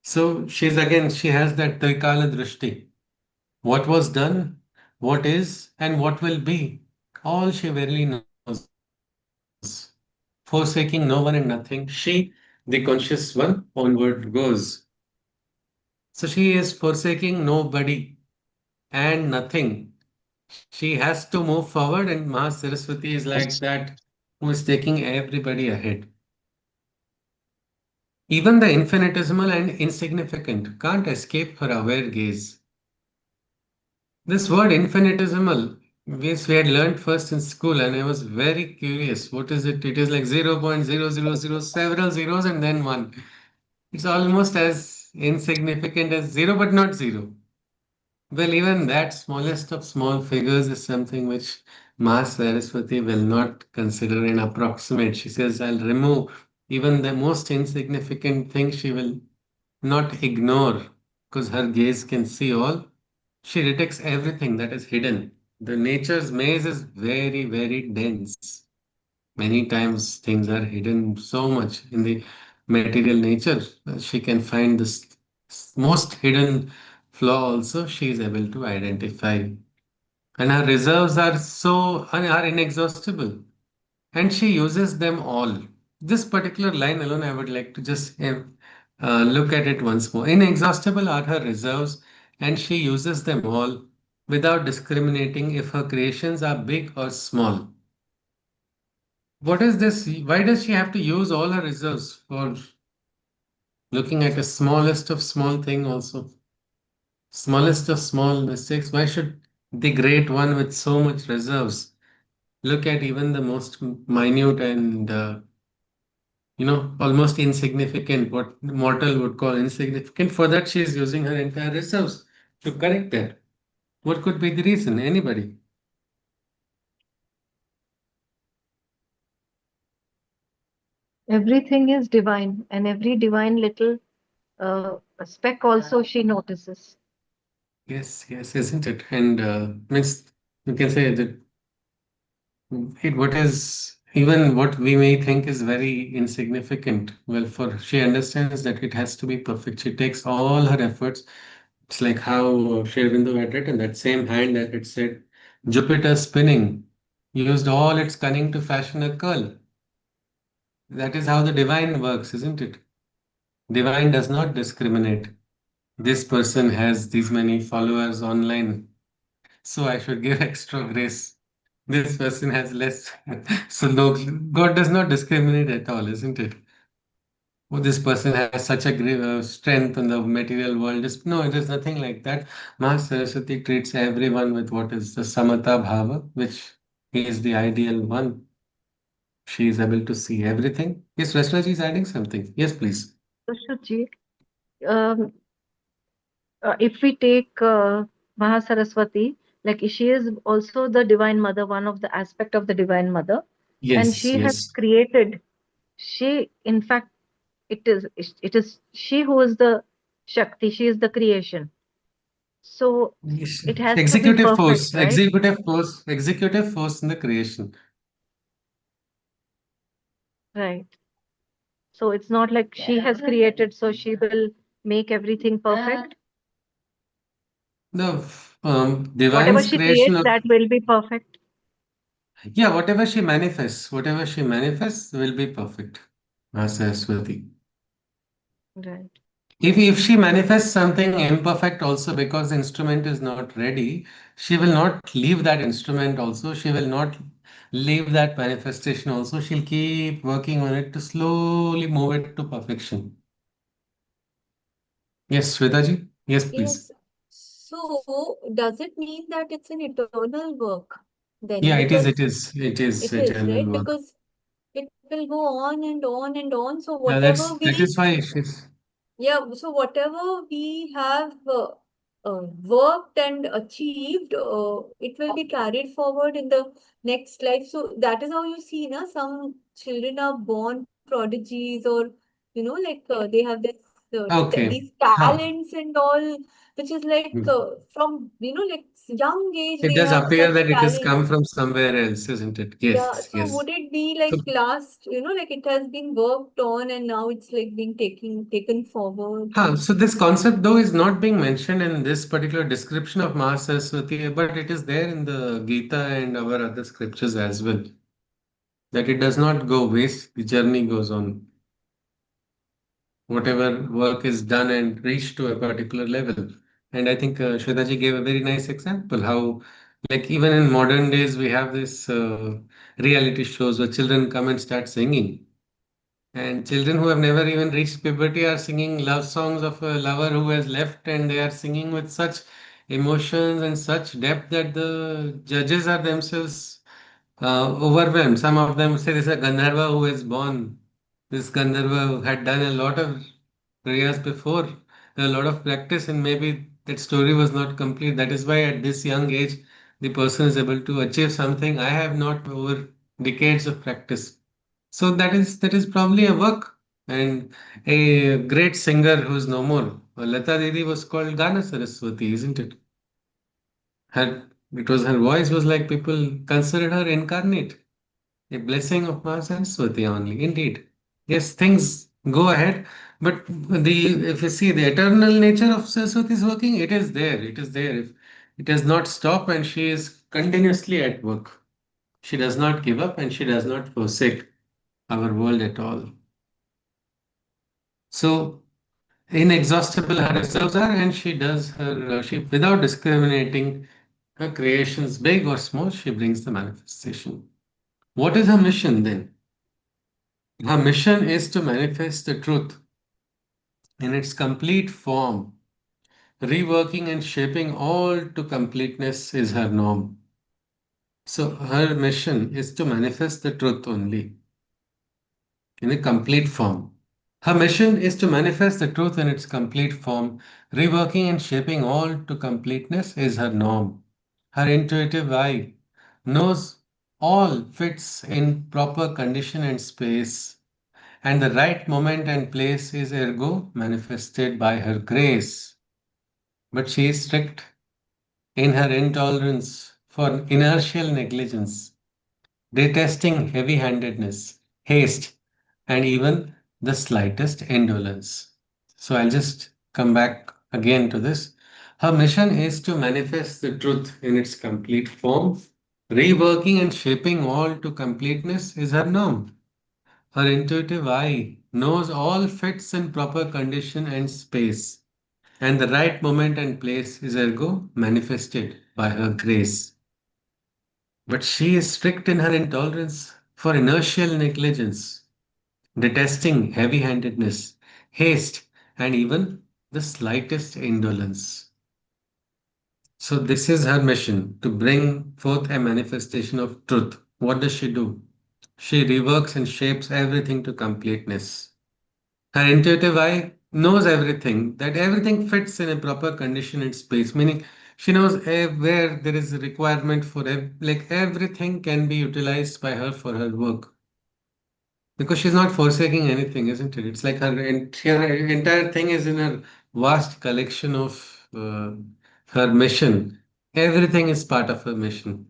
A: So she has that Trikala Drishti. What was done, what is, and what will be, all she verily knows. Forsaking no one and nothing, she, the conscious one, onward goes. So she is forsaking nobody and nothing. She has to move forward, and Mahasaraswati is like that, who is taking everybody ahead. Even the infinitesimal and insignificant can't escape her aware gaze. This word infinitesimal, we had learned first in school, and I was very curious. What is it? It is like 0.000, several zeros, and then one. It's almost as insignificant as zero, but not zero. Well, even that smallest of small figures is something which Mahasaraswati will not consider and approximate. She says, I'll remove even the most insignificant thing she will not ignore because her gaze can see all. She detects everything that is hidden. The nature's maze is very, very dense. Many times things are hidden so much in the material nature. She can find this most hidden flaw also she is able to identify. And her reserves are are inexhaustible. And she uses them all. This particular line alone, I would like to just look at it once more. Inexhaustible are her reserves, and she uses them all without discriminating if her creations are big or small. What is this? Why does she have to use all her reserves for looking at the smallest of small thing also? Smallest of small mistakes. Why should the great one with so much reserves look at even the most minute and almost insignificant, what mortal would call insignificant? For that, she is using her entire reserves to correct that. What could be the reason? Anybody?
E: Everything is divine, and every divine little speck also she notices.
A: Yes, yes, isn't it? And means you can say that what is even what we may think is very insignificant. Well, for she understands that it has to be perfect. She takes all her efforts. It's like how Sri Aurobindo had written that same hand that it said, Jupiter spinning used all its cunning to fashion a curl. That is how the divine works, isn't it? Divine does not discriminate. This person has these many followers online, so I should give extra grace. This person has less. So no, God does not discriminate at all, isn't it? Oh, this person has such a great strength in the material world. No, it is nothing like that. Ma Saraswati treats everyone with what is the Samata Bhava, which is the ideal one. She is able to see everything. Yes, Rashnaji is adding something. Yes, please.
E: So, Shruti, um, if we take Mahasaraswati, like she is also the divine mother, one of the aspect of the divine mother, and
A: Yes,
E: she has
A: yes.
E: created. She, in fact, it is she who is the Shakti. She is the creation. So
A: Yes.
E: it has to be perfect, right?
A: Executive force in the creation.
E: Right. So it's not like she has created, so she will make everything perfect.
A: The
E: Whatever
A: divine's
E: she
A: creation
E: creates,
A: of
E: that will be perfect.
A: yeah, whatever she manifests will be perfect. Saraswati.
E: Right.
A: If she manifests something imperfect also because the instrument is not ready, she will not leave that instrument also. She will not leave that manifestation also. She'll keep working on it to slowly move it to perfection. Yes, Shwetaji? Yes, please.
C: Yes. So does it mean that it's an eternal work then?
A: Yeah, it is,
C: Because
A: it is, it is
C: it is,
A: eternal
C: right?
A: work.
C: Because it will go on and on and on. So
A: Yeah,
C: whatever
A: that
C: we
A: is why she's
C: Yeah, so whatever we have worked and achieved, it will be carried forward in the next life. So that is how you see, na, some children are born prodigies, or like they have this
A: okay.
C: these
A: Huh.
C: talents and all, which is like from like young age
A: It
C: they
A: does
C: have
A: appear
C: such
A: that it has
C: talent.
A: come from somewhere else, isn't it?
C: Yeah,
A: Yes,
C: so
A: yes.
C: would it be
A: So,
C: like last, like it has been worked on and now it's like being taken forward?
A: so this concept though is not being mentioned in this particular description of Mahasaraswati, but it is there in the Gita and our other scriptures as well. That it does not go waste, the journey goes on. Whatever work is done and reached to a particular level. And I think Shwetaji gave a very nice example how, like, even in modern days, we have this reality shows where children come and start singing. And children who have never even reached puberty are singing love songs of a lover who has left, and they are singing with such emotions and such depth that the judges are themselves overwhelmed. Some of them say this is a Gandharva who is born. This Gandharva had done a lot of prayers before, a lot of practice, and maybe that story was not complete. That is why at this young age, the person is able to achieve something I have not over decades of practice. So that is probably a work. And a great singer who's no more. Lata Didi was called Gana Saraswati, isn't it? Her voice was like people considered her incarnate, a blessing of Mahasaraswati only. Indeed. Yes, things go ahead, but if you see the eternal nature of Saraswati's working, it is there. It is there. If it does not stop, and she is continuously at work. She does not give up, and she does not forsake our world at all. So inexhaustible her reserves are, and she does she without discriminating her creations, big or small, she brings the manifestation. What is her mission then? Her mission is to manifest the truth in its complete form. Reworking and shaping all to completeness is her norm. So her mission is to manifest the truth only in a complete form. Her mission is to manifest the truth in its complete form. Reworking and shaping all to completeness is her norm. Her intuitive eye knows all fits in proper condition and space, and the right moment and place is ergo manifested by her grace. But she is strict in her intolerance for inertial negligence, detesting heavy handedness, haste, and even the slightest indolence. So I'll just come back again to this. Her mission is to manifest the truth in its complete form. Reworking and shaping all to completeness is her norm. Her intuitive eye knows all fits in proper condition and space, and the right moment and place is ergo manifested by her grace. But she is strict in her intolerance for inertial negligence, detesting heavy handedness, haste, and even the slightest indolence. So, this is her mission to bring forth a manifestation of truth. What does she do? She reworks and shapes everything to completeness. Her intuitive eye knows everything, that everything fits in a proper condition and space, meaning she knows where there is a requirement for like everything can be utilized by her for her work because she's not forsaking anything, isn't it? It's like her entire thing is in her vast collection of her mission. Everything is part of her mission.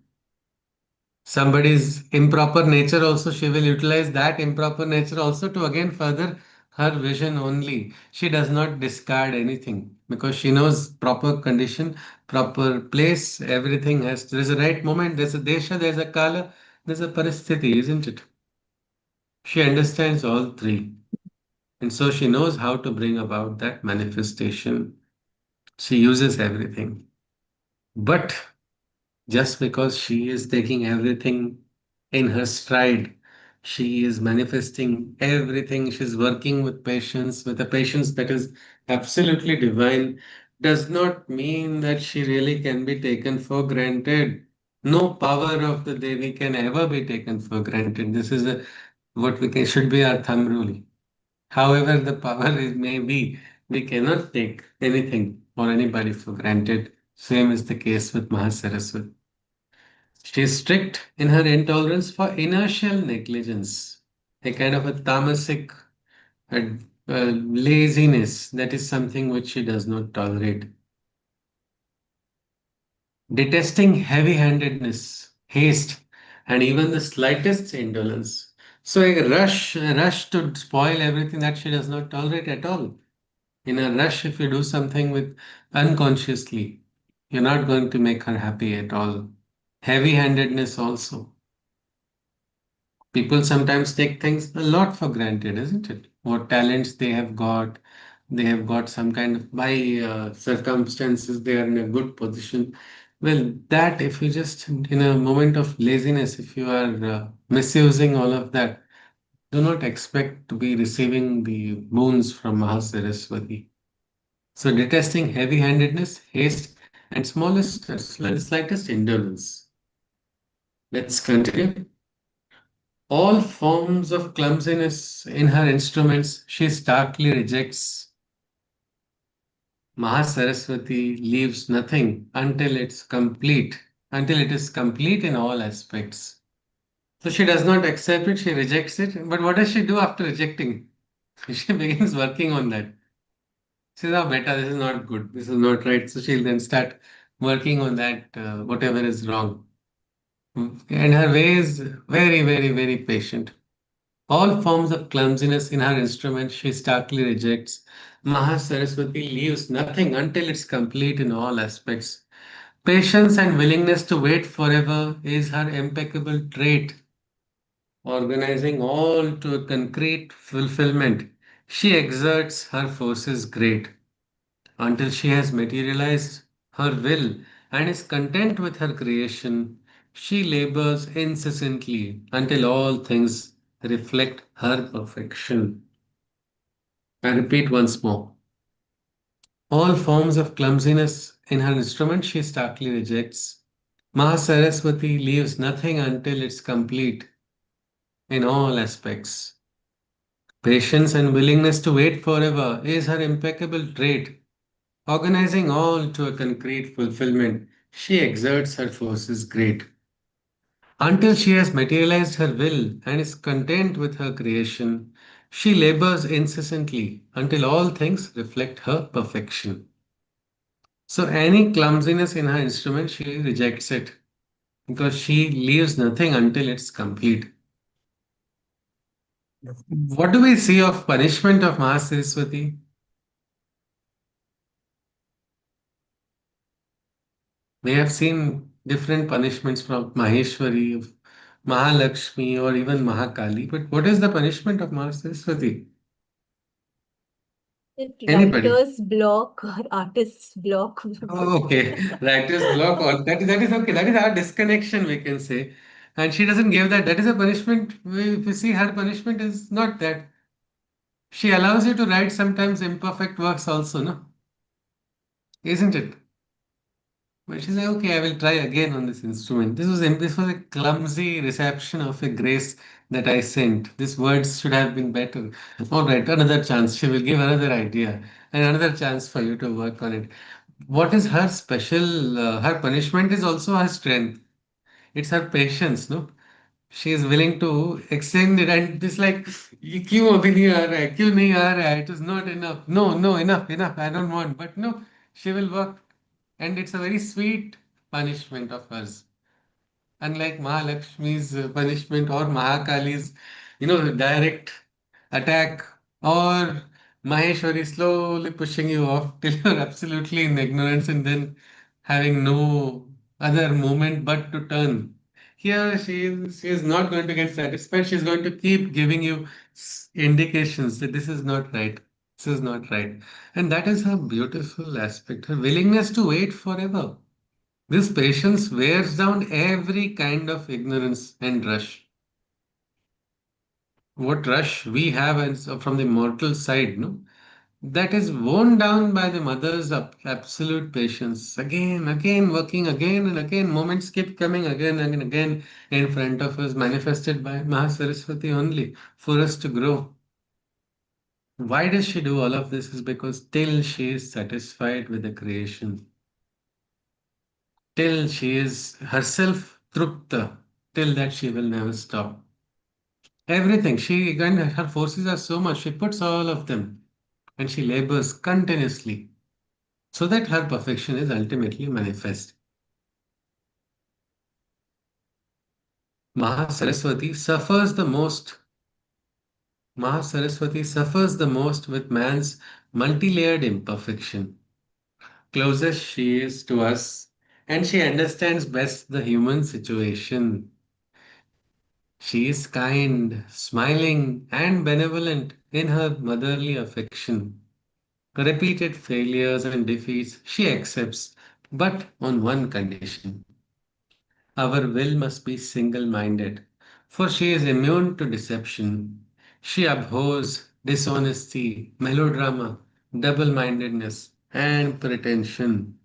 A: Somebody's improper nature also, she will utilize that improper nature also to again further her vision only. She does not discard anything because she knows proper condition, proper place, everything has, there's a right moment, there's a desha, there's a kala, there's a paristhiti, isn't it? She understands all three. And so she knows how to bring about that manifestation. She uses everything. But just because she is taking everything in her stride, she is manifesting everything. She's working with patience, with a patience that is absolutely divine, does not mean that she really can be taken for granted. No power of the Devi can ever be taken for granted. This is what we can, should be our thumb rule. However, the power is may be, we cannot take anything or anybody for granted. Same is the case with Mahasaraswati. She is strict in her intolerance for inertial negligence, a kind of a tamasic laziness. That is something which she does not tolerate. Detesting heavy handedness, haste, and even the slightest indolence. So, a rush to spoil everything that she does not tolerate at all. In a rush, if you do something with unconsciously, you're not going to make her happy at all. Heavy handedness also. People sometimes take things a lot for granted, isn't it? What talents they have got some kind of by circumstances, they are in a good position. Well, that if you just in a moment of laziness, if you are misusing all of that, do not expect to be receiving the boons from Mahasaraswati. So, detesting heavy handedness, haste, and slightest indolence. Let's continue. All forms of clumsiness in her instruments she starkly rejects. Mahasaraswati leaves nothing until it is complete in all aspects. So she does not accept it, she rejects it. But what does she do after rejecting? She begins working on that. She says, oh, beta, this is not good, this is not right. So she'll then start working on that, whatever is wrong. And her way is very, very, very patient. All forms of clumsiness in her instrument she starkly rejects. Mahasaraswati leaves nothing until it's complete in all aspects. Patience and willingness to wait forever is her impeccable trait, organizing all to a concrete fulfillment. She exerts her forces great until she has materialized her will and is content with her creation. She labors incessantly until all things reflect her perfection. I repeat once more. All forms of clumsiness in her instrument she starkly rejects. Mahasaraswati leaves nothing until it's complete in all aspects. Patience and willingness to wait forever is her impeccable trait. Organizing all to a concrete fulfillment, she exerts her forces great. Until she has materialized her will and is content with her creation, she labors incessantly until all things reflect her perfection. So, any clumsiness in her instrument, she rejects it because she leaves nothing until it's complete. What do we see of punishment of Mahasaraswati? We have seen different punishments from Maheshwari, of Mahalakshmi, or even Mahakali. But what is the punishment of Mahasaraswati? Anybody?
C: Writer's block or artist's block.
A: Oh, okay. Writer's block, or that is okay. That is our disconnection, we can say. And she doesn't give that. That is a punishment. If you see, her punishment is not that. She allows you to write sometimes imperfect works also, no? Isn't it? But she said, okay, I will try again on this instrument. This was a clumsy reception of a grace that I sent. These words should have been better. All right, another chance. She will give another idea and another chance for you to work on it. What is her special? Her punishment is also her strength. It's her patience, no? She is willing to extend it, and it's like, "ये क्यों अभी नहीं आ रहा है? क्यों नहीं आ रहा है? It is not enough. No, no, enough, enough. I don't want." But no, she will work, and it's a very sweet punishment of hers. Unlike Mahalakshmi's punishment or Mahakali's, direct attack, or Maheshwari slowly pushing you off till you're absolutely in ignorance and then having no other moment but to turn. Here, she is not going to get satisfied. She's going to keep giving you indications that this is not right. This is not right. And that is her beautiful aspect, her willingness to wait forever. This patience wears down every kind of ignorance and rush. What rush we have from the mortal side, no? That is worn down by the mother's absolute patience. Again, again, working again and again. Moments keep coming again and again in front of us, manifested by Mahasaraswati only for us to grow. Why does she do all of this? Is because till she is satisfied with the creation, till she is herself trupta, till that she will never stop. Everything. She again, her forces are so much. She puts all of them and she labors continuously so that her perfection is ultimately manifest. Mahasaraswati suffers the most. Mahasaraswati suffers the most with man's multi-layered imperfection. Closest she is to us, and she understands best the human situation. She is kind, smiling, and benevolent in her motherly affection. Repeated failures and defeats she accepts, but on one condition. Our will must be single minded, for she is immune to deception. She abhors dishonesty, melodrama, double mindedness, and pretension.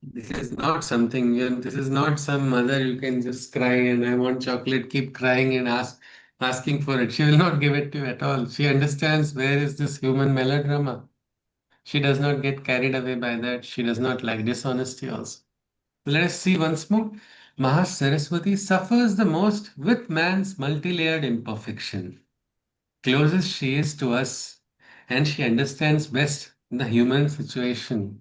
A: This is not something, this is not some mother you can just cry and I want chocolate, keep crying and asking for it. She will not give it to you at all. She understands where is this human melodrama. She does not get carried away by that. She does not like dishonesty also. Let us see once more. Mahasaraswati suffers the most with man's multi-layered imperfection. Closest she is to us, and she understands best the human situation.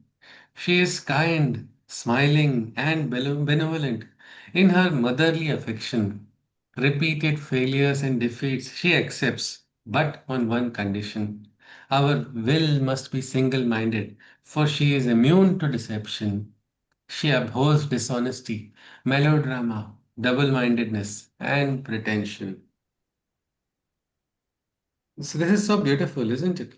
A: She is kind, smiling, and benevolent in her motherly affection. Repeated failures and defeats she accepts, but on one condition. Our will must be single minded, for she is immune to deception. She abhors dishonesty, melodrama, double mindedness, and pretension. So, this is so beautiful, isn't it?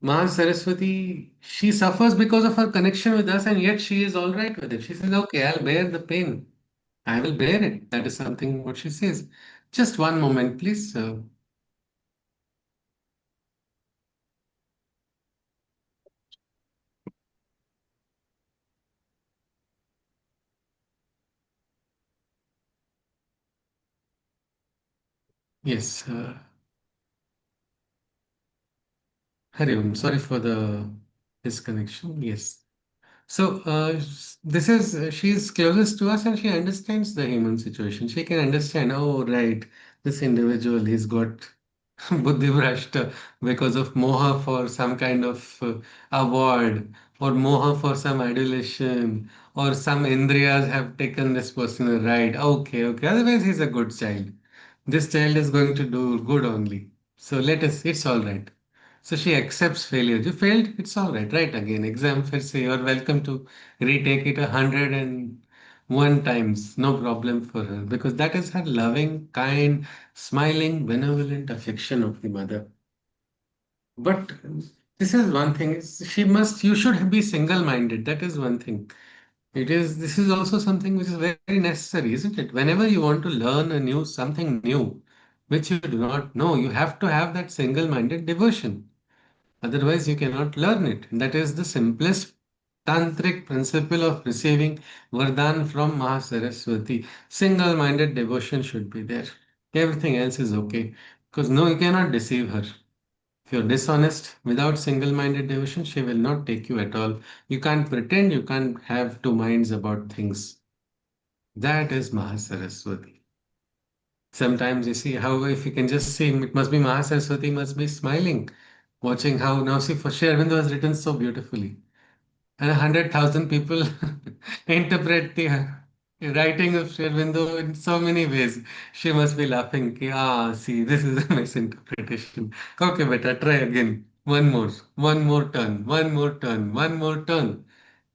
A: Mahasaraswati, she suffers because of her connection with us, and yet she is all right with it. She says, okay, I'll bear the pain. I will bear it. That is something what she says. Just one moment, please. Yes, Hari Om, sorry for the disconnection. Yes. So, this is, she is closest to us and she understands the human situation. She can understand, oh, right, this individual, he's got Buddhi Bhrashta because of moha for some kind of award or moha for some adulation or some Indriyas have taken this person a ride. Okay, okay. Otherwise, he's a good child. This child is going to do good only. So let us, it's all right. So she accepts failure. You failed, it's all right. Right again. Exam fail, say you're welcome to retake it 101 times. No problem for her because that is her loving, kind, smiling, benevolent affection of the mother. But this is one thing. She must, you should be single-minded. That is one thing. This is also something which is very necessary, isn't it? Whenever you want to learn something new, which you do not know, you have to have that single-minded devotion. Otherwise, you cannot learn it. That is the simplest tantric principle of receiving Vardhan from Mahasaraswati. Single-minded devotion should be there. Everything else is okay. Because no, you cannot deceive her. If you're dishonest without single-minded devotion, she will not take you at all. You can't pretend, you can't have two minds about things. That is Mahasaraswati. Sometimes you see how if you can just see, it must be Mahasaraswati must be smiling, watching how now see for Sri Aurobindo has written so beautifully. And 100,000 people interpret the writing of Sri Aurobindo in so many ways. She must be laughing. Ki, see, this is a misinterpretation. Okay, beta, try again. One more turn, one more turn, one more turn.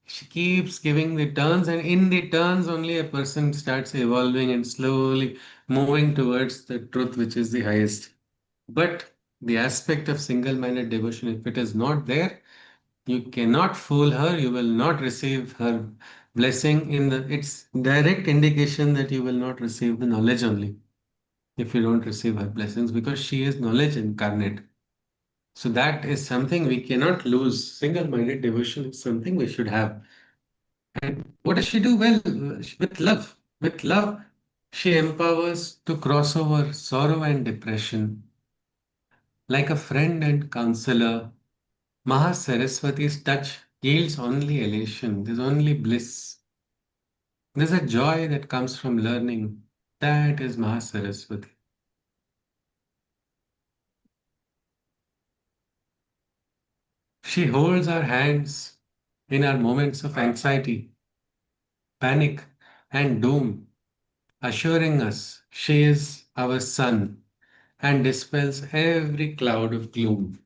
A: She keeps giving the turns, and in the turns, only a person starts evolving and slowly moving towards the truth, which is the highest. But the aspect of single minded devotion, if it is not there, you cannot fool her. You will not receive her blessing. It's direct indication that you will not receive the knowledge only if you don't receive her blessings because she is knowledge incarnate. So that is something we cannot lose. Single minded devotion is something we should have. And what does she do? Well, with love. With love, she empowers to cross over sorrow and depression. Like a friend and counselor, Mahasaraswati's touch yields only elation. There's only bliss. There's a joy that comes from learning. That is Mahasaraswati. She holds our hands in our moments of anxiety, panic, and doom, assuring us she is our sun and dispels every cloud of gloom.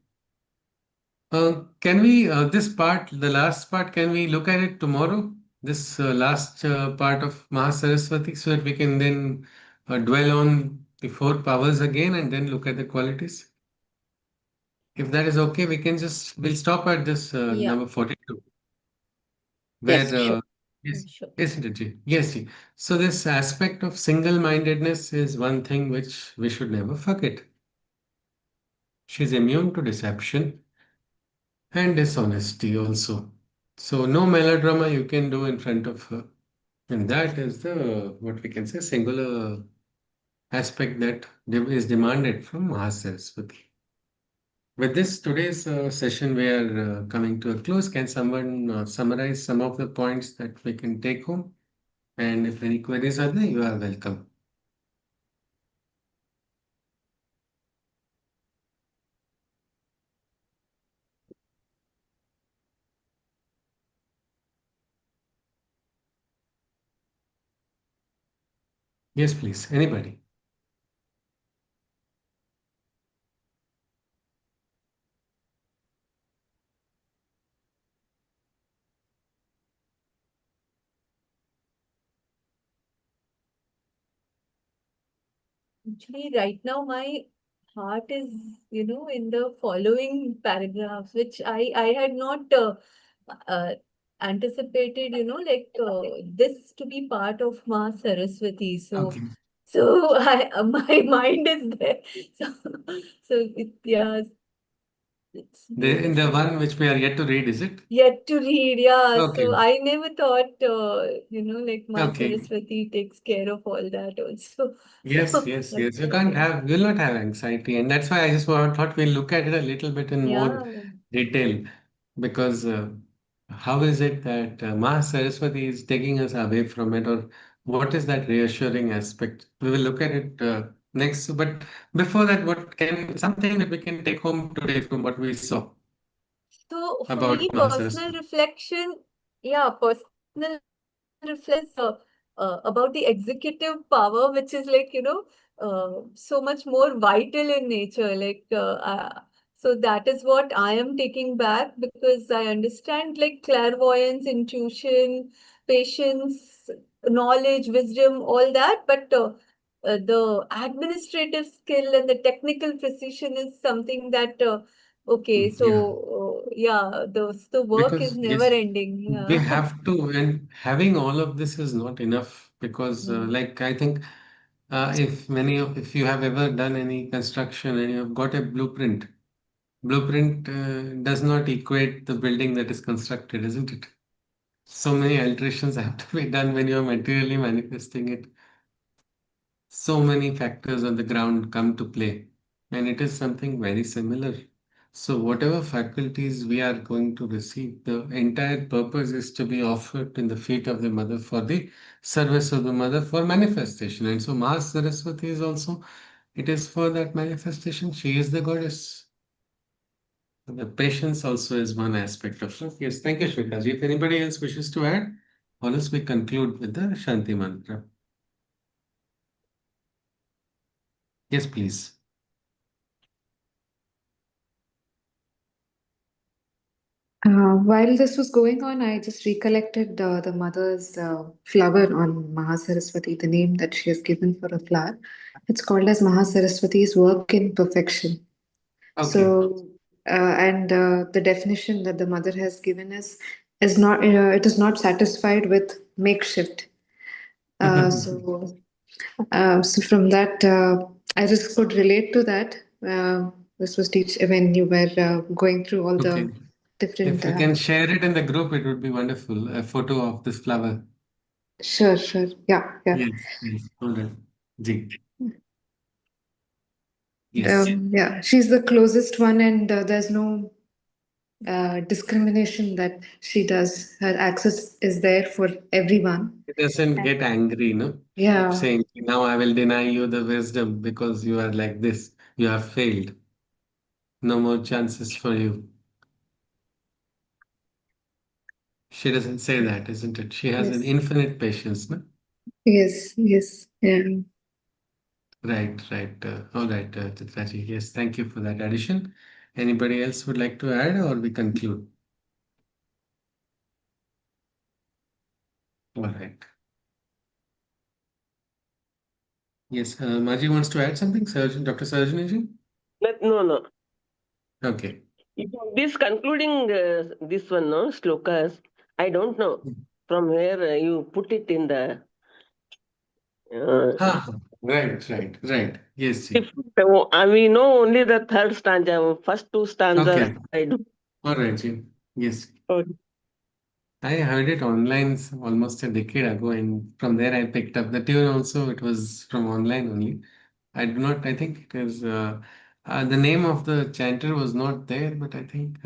A: Can we, this part, the last part, can we look at it tomorrow? This last part of Mahasaraswati, so that we can then dwell on the four powers again and then look at the qualities. If that is okay, we'll stop at this
C: Yeah.
A: number 42,
C: Yes,
A: where,
C: sure.
A: yes,
C: Sure.
A: isn't it, Ji? Yes, Ji. So this aspect of single-mindedness is one thing which we should never forget. She's immune to deception and dishonesty also. So no melodrama you can do in front of her. And that is the, what we can say, singular aspect that is demanded from Mahasaraswati. With this, today's session, we are coming to a close. Can someone summarize some of the points that we can take home? And if any queries are there, you are welcome. Yes, please. Anybody?
C: Actually, right now my heart is, in the following paragraphs, which I had not uh, anticipated, this to be part of Ma Saraswati.
A: Okay.
C: So my mind is there. So, yeah, it's
A: In the
C: beautiful.
A: one which we are yet to read, is it?
C: Yet to read, yeah.
A: Okay.
C: So I never thought, Ma
A: Okay.
C: Saraswati takes care of all that also.
A: Yes,
C: So,
A: yes,
C: but
A: yes. You can't
C: yeah,
A: have, you'll not have anxiety. And that's why I just thought we'll look at it a little bit in more
C: yeah.
A: detail. Because how is it that Ma Saraswati is taking us away from it, or what is that reassuring aspect? We will look at it next. But before that, what can something that we can take home today from what we saw
C: So for
A: about
C: me,
A: Ma
C: personal
A: Saraswati?
C: reflection, yeah, personal reflection is about the executive power, which is like, so much more vital in nature. So that is what I am taking back because I understand like clairvoyance, intuition, patience, knowledge, wisdom, all that. But the administrative skill and the technical precision is something that okay,
A: Yeah,
C: so yeah, the work is
A: because
C: never
A: yes,
C: ending.
A: we
C: Yeah.
A: have to, and having all of this is not enough because,
C: Mm.
A: like, I think if you have ever done any construction and you have got a blueprint, blueprint does not equate the building that is constructed, isn't it? So many alterations have to be done when you're materially manifesting it. So many factors on the ground come to play, and it is something very similar. So, whatever faculties we are going to receive, the entire purpose is to be offered in the feet of the mother for the service of the mother for manifestation. And so, Ma Saraswati is also, it is for that manifestation. She is the goddess. The patience also is one aspect of it. Yes, thank you, Shwetaji. If anybody else wishes to add, or else we conclude with the Shanti mantra. Yes, please.
F: While this was going on, I just recollected the mother's flower on Mahasaraswati, the name that she has given for a flower. It's called as Mahasaraswati's work in perfection.
A: Okay.
F: So, and the definition that the mother has given is not, it is not satisfied with makeshift. So from that, I just could relate to that. This was teach when you were going through all
A: Okay.
F: the different.
A: If you can share it in the group, it would be wonderful. A photo of this flower.
F: Sure, sure. Yeah, yeah.
A: Yes, yes. All right. Ji. Yes.
F: Yeah, she's the closest one, and there's no discrimination that she does. Her access is there for everyone.
A: It doesn't get angry, no?
F: Yeah,
A: Saying, now I will deny you the wisdom because you are like this. You have failed. No more chances for you. She doesn't say that, isn't it? She has an
F: yes,
A: infinite patience, no?
F: yes, yes. Yeah.
A: Right, right. All right, Chitraji. Yes, thank you for that addition. Anybody else would like to add or we conclude? All right. Yes, Maji wants to add something? Surgeon, Dr. Sarojini?
D: No, no.
A: Okay.
D: This concluding this one, no, slokas, I don't know from where you put it in the.
A: Ha, Right. Yes, ji.
D: If we know only the third stanza, first two stanzas
A: Okay.
D: I do.
A: All right, ji. Yes.
D: Okay.
A: I heard it online almost a decade ago, and from there I picked up the tune also. It was from online only. I do not, I think it is, the name of the chanter was not there, but I think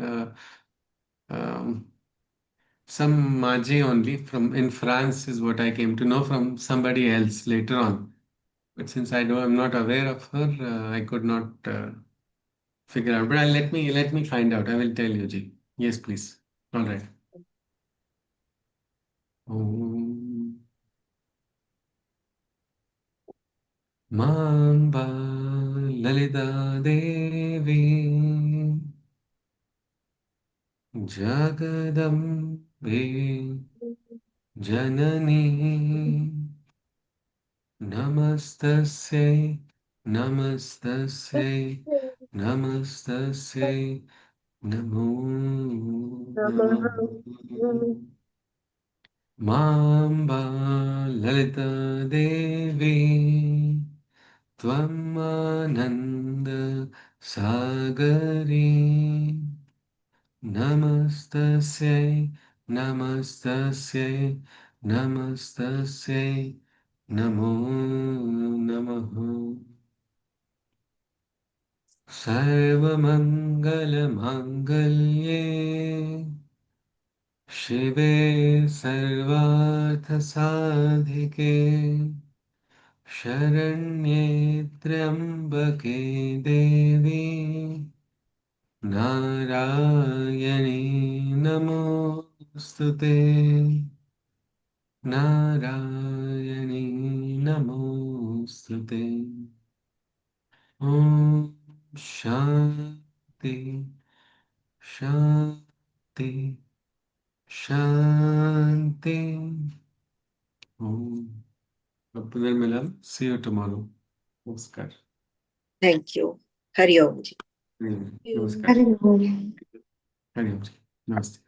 A: um, some Maji only from in France is what I came to know from somebody else later on. But since I'm not aware of her, I could not figure out. But let me find out. I will tell you, Ji. Yes, please. All right. Om Mamba Lalita Devi Jagadambe Janani Namastasya Namastasya Namastasya Namo Namaha Mamba Lalita Devi Tvamananda Sagari Namastasya Namastasya Namastasya Namo Namaha Sarvamangala-mangalye Shive Sarvartha-sadhike Sharanye Trambake Devi Narayani Namostute Narayani Namostute Om Shanti Shanti Shanti Om Punermilan. See you tomorrow. Namaskar.
B: Thank you. Hari Om ji.
A: Namaskar.
C: You.
A: Namaskar.
F: Hari Om.
A: Hari Om ji. Namaste.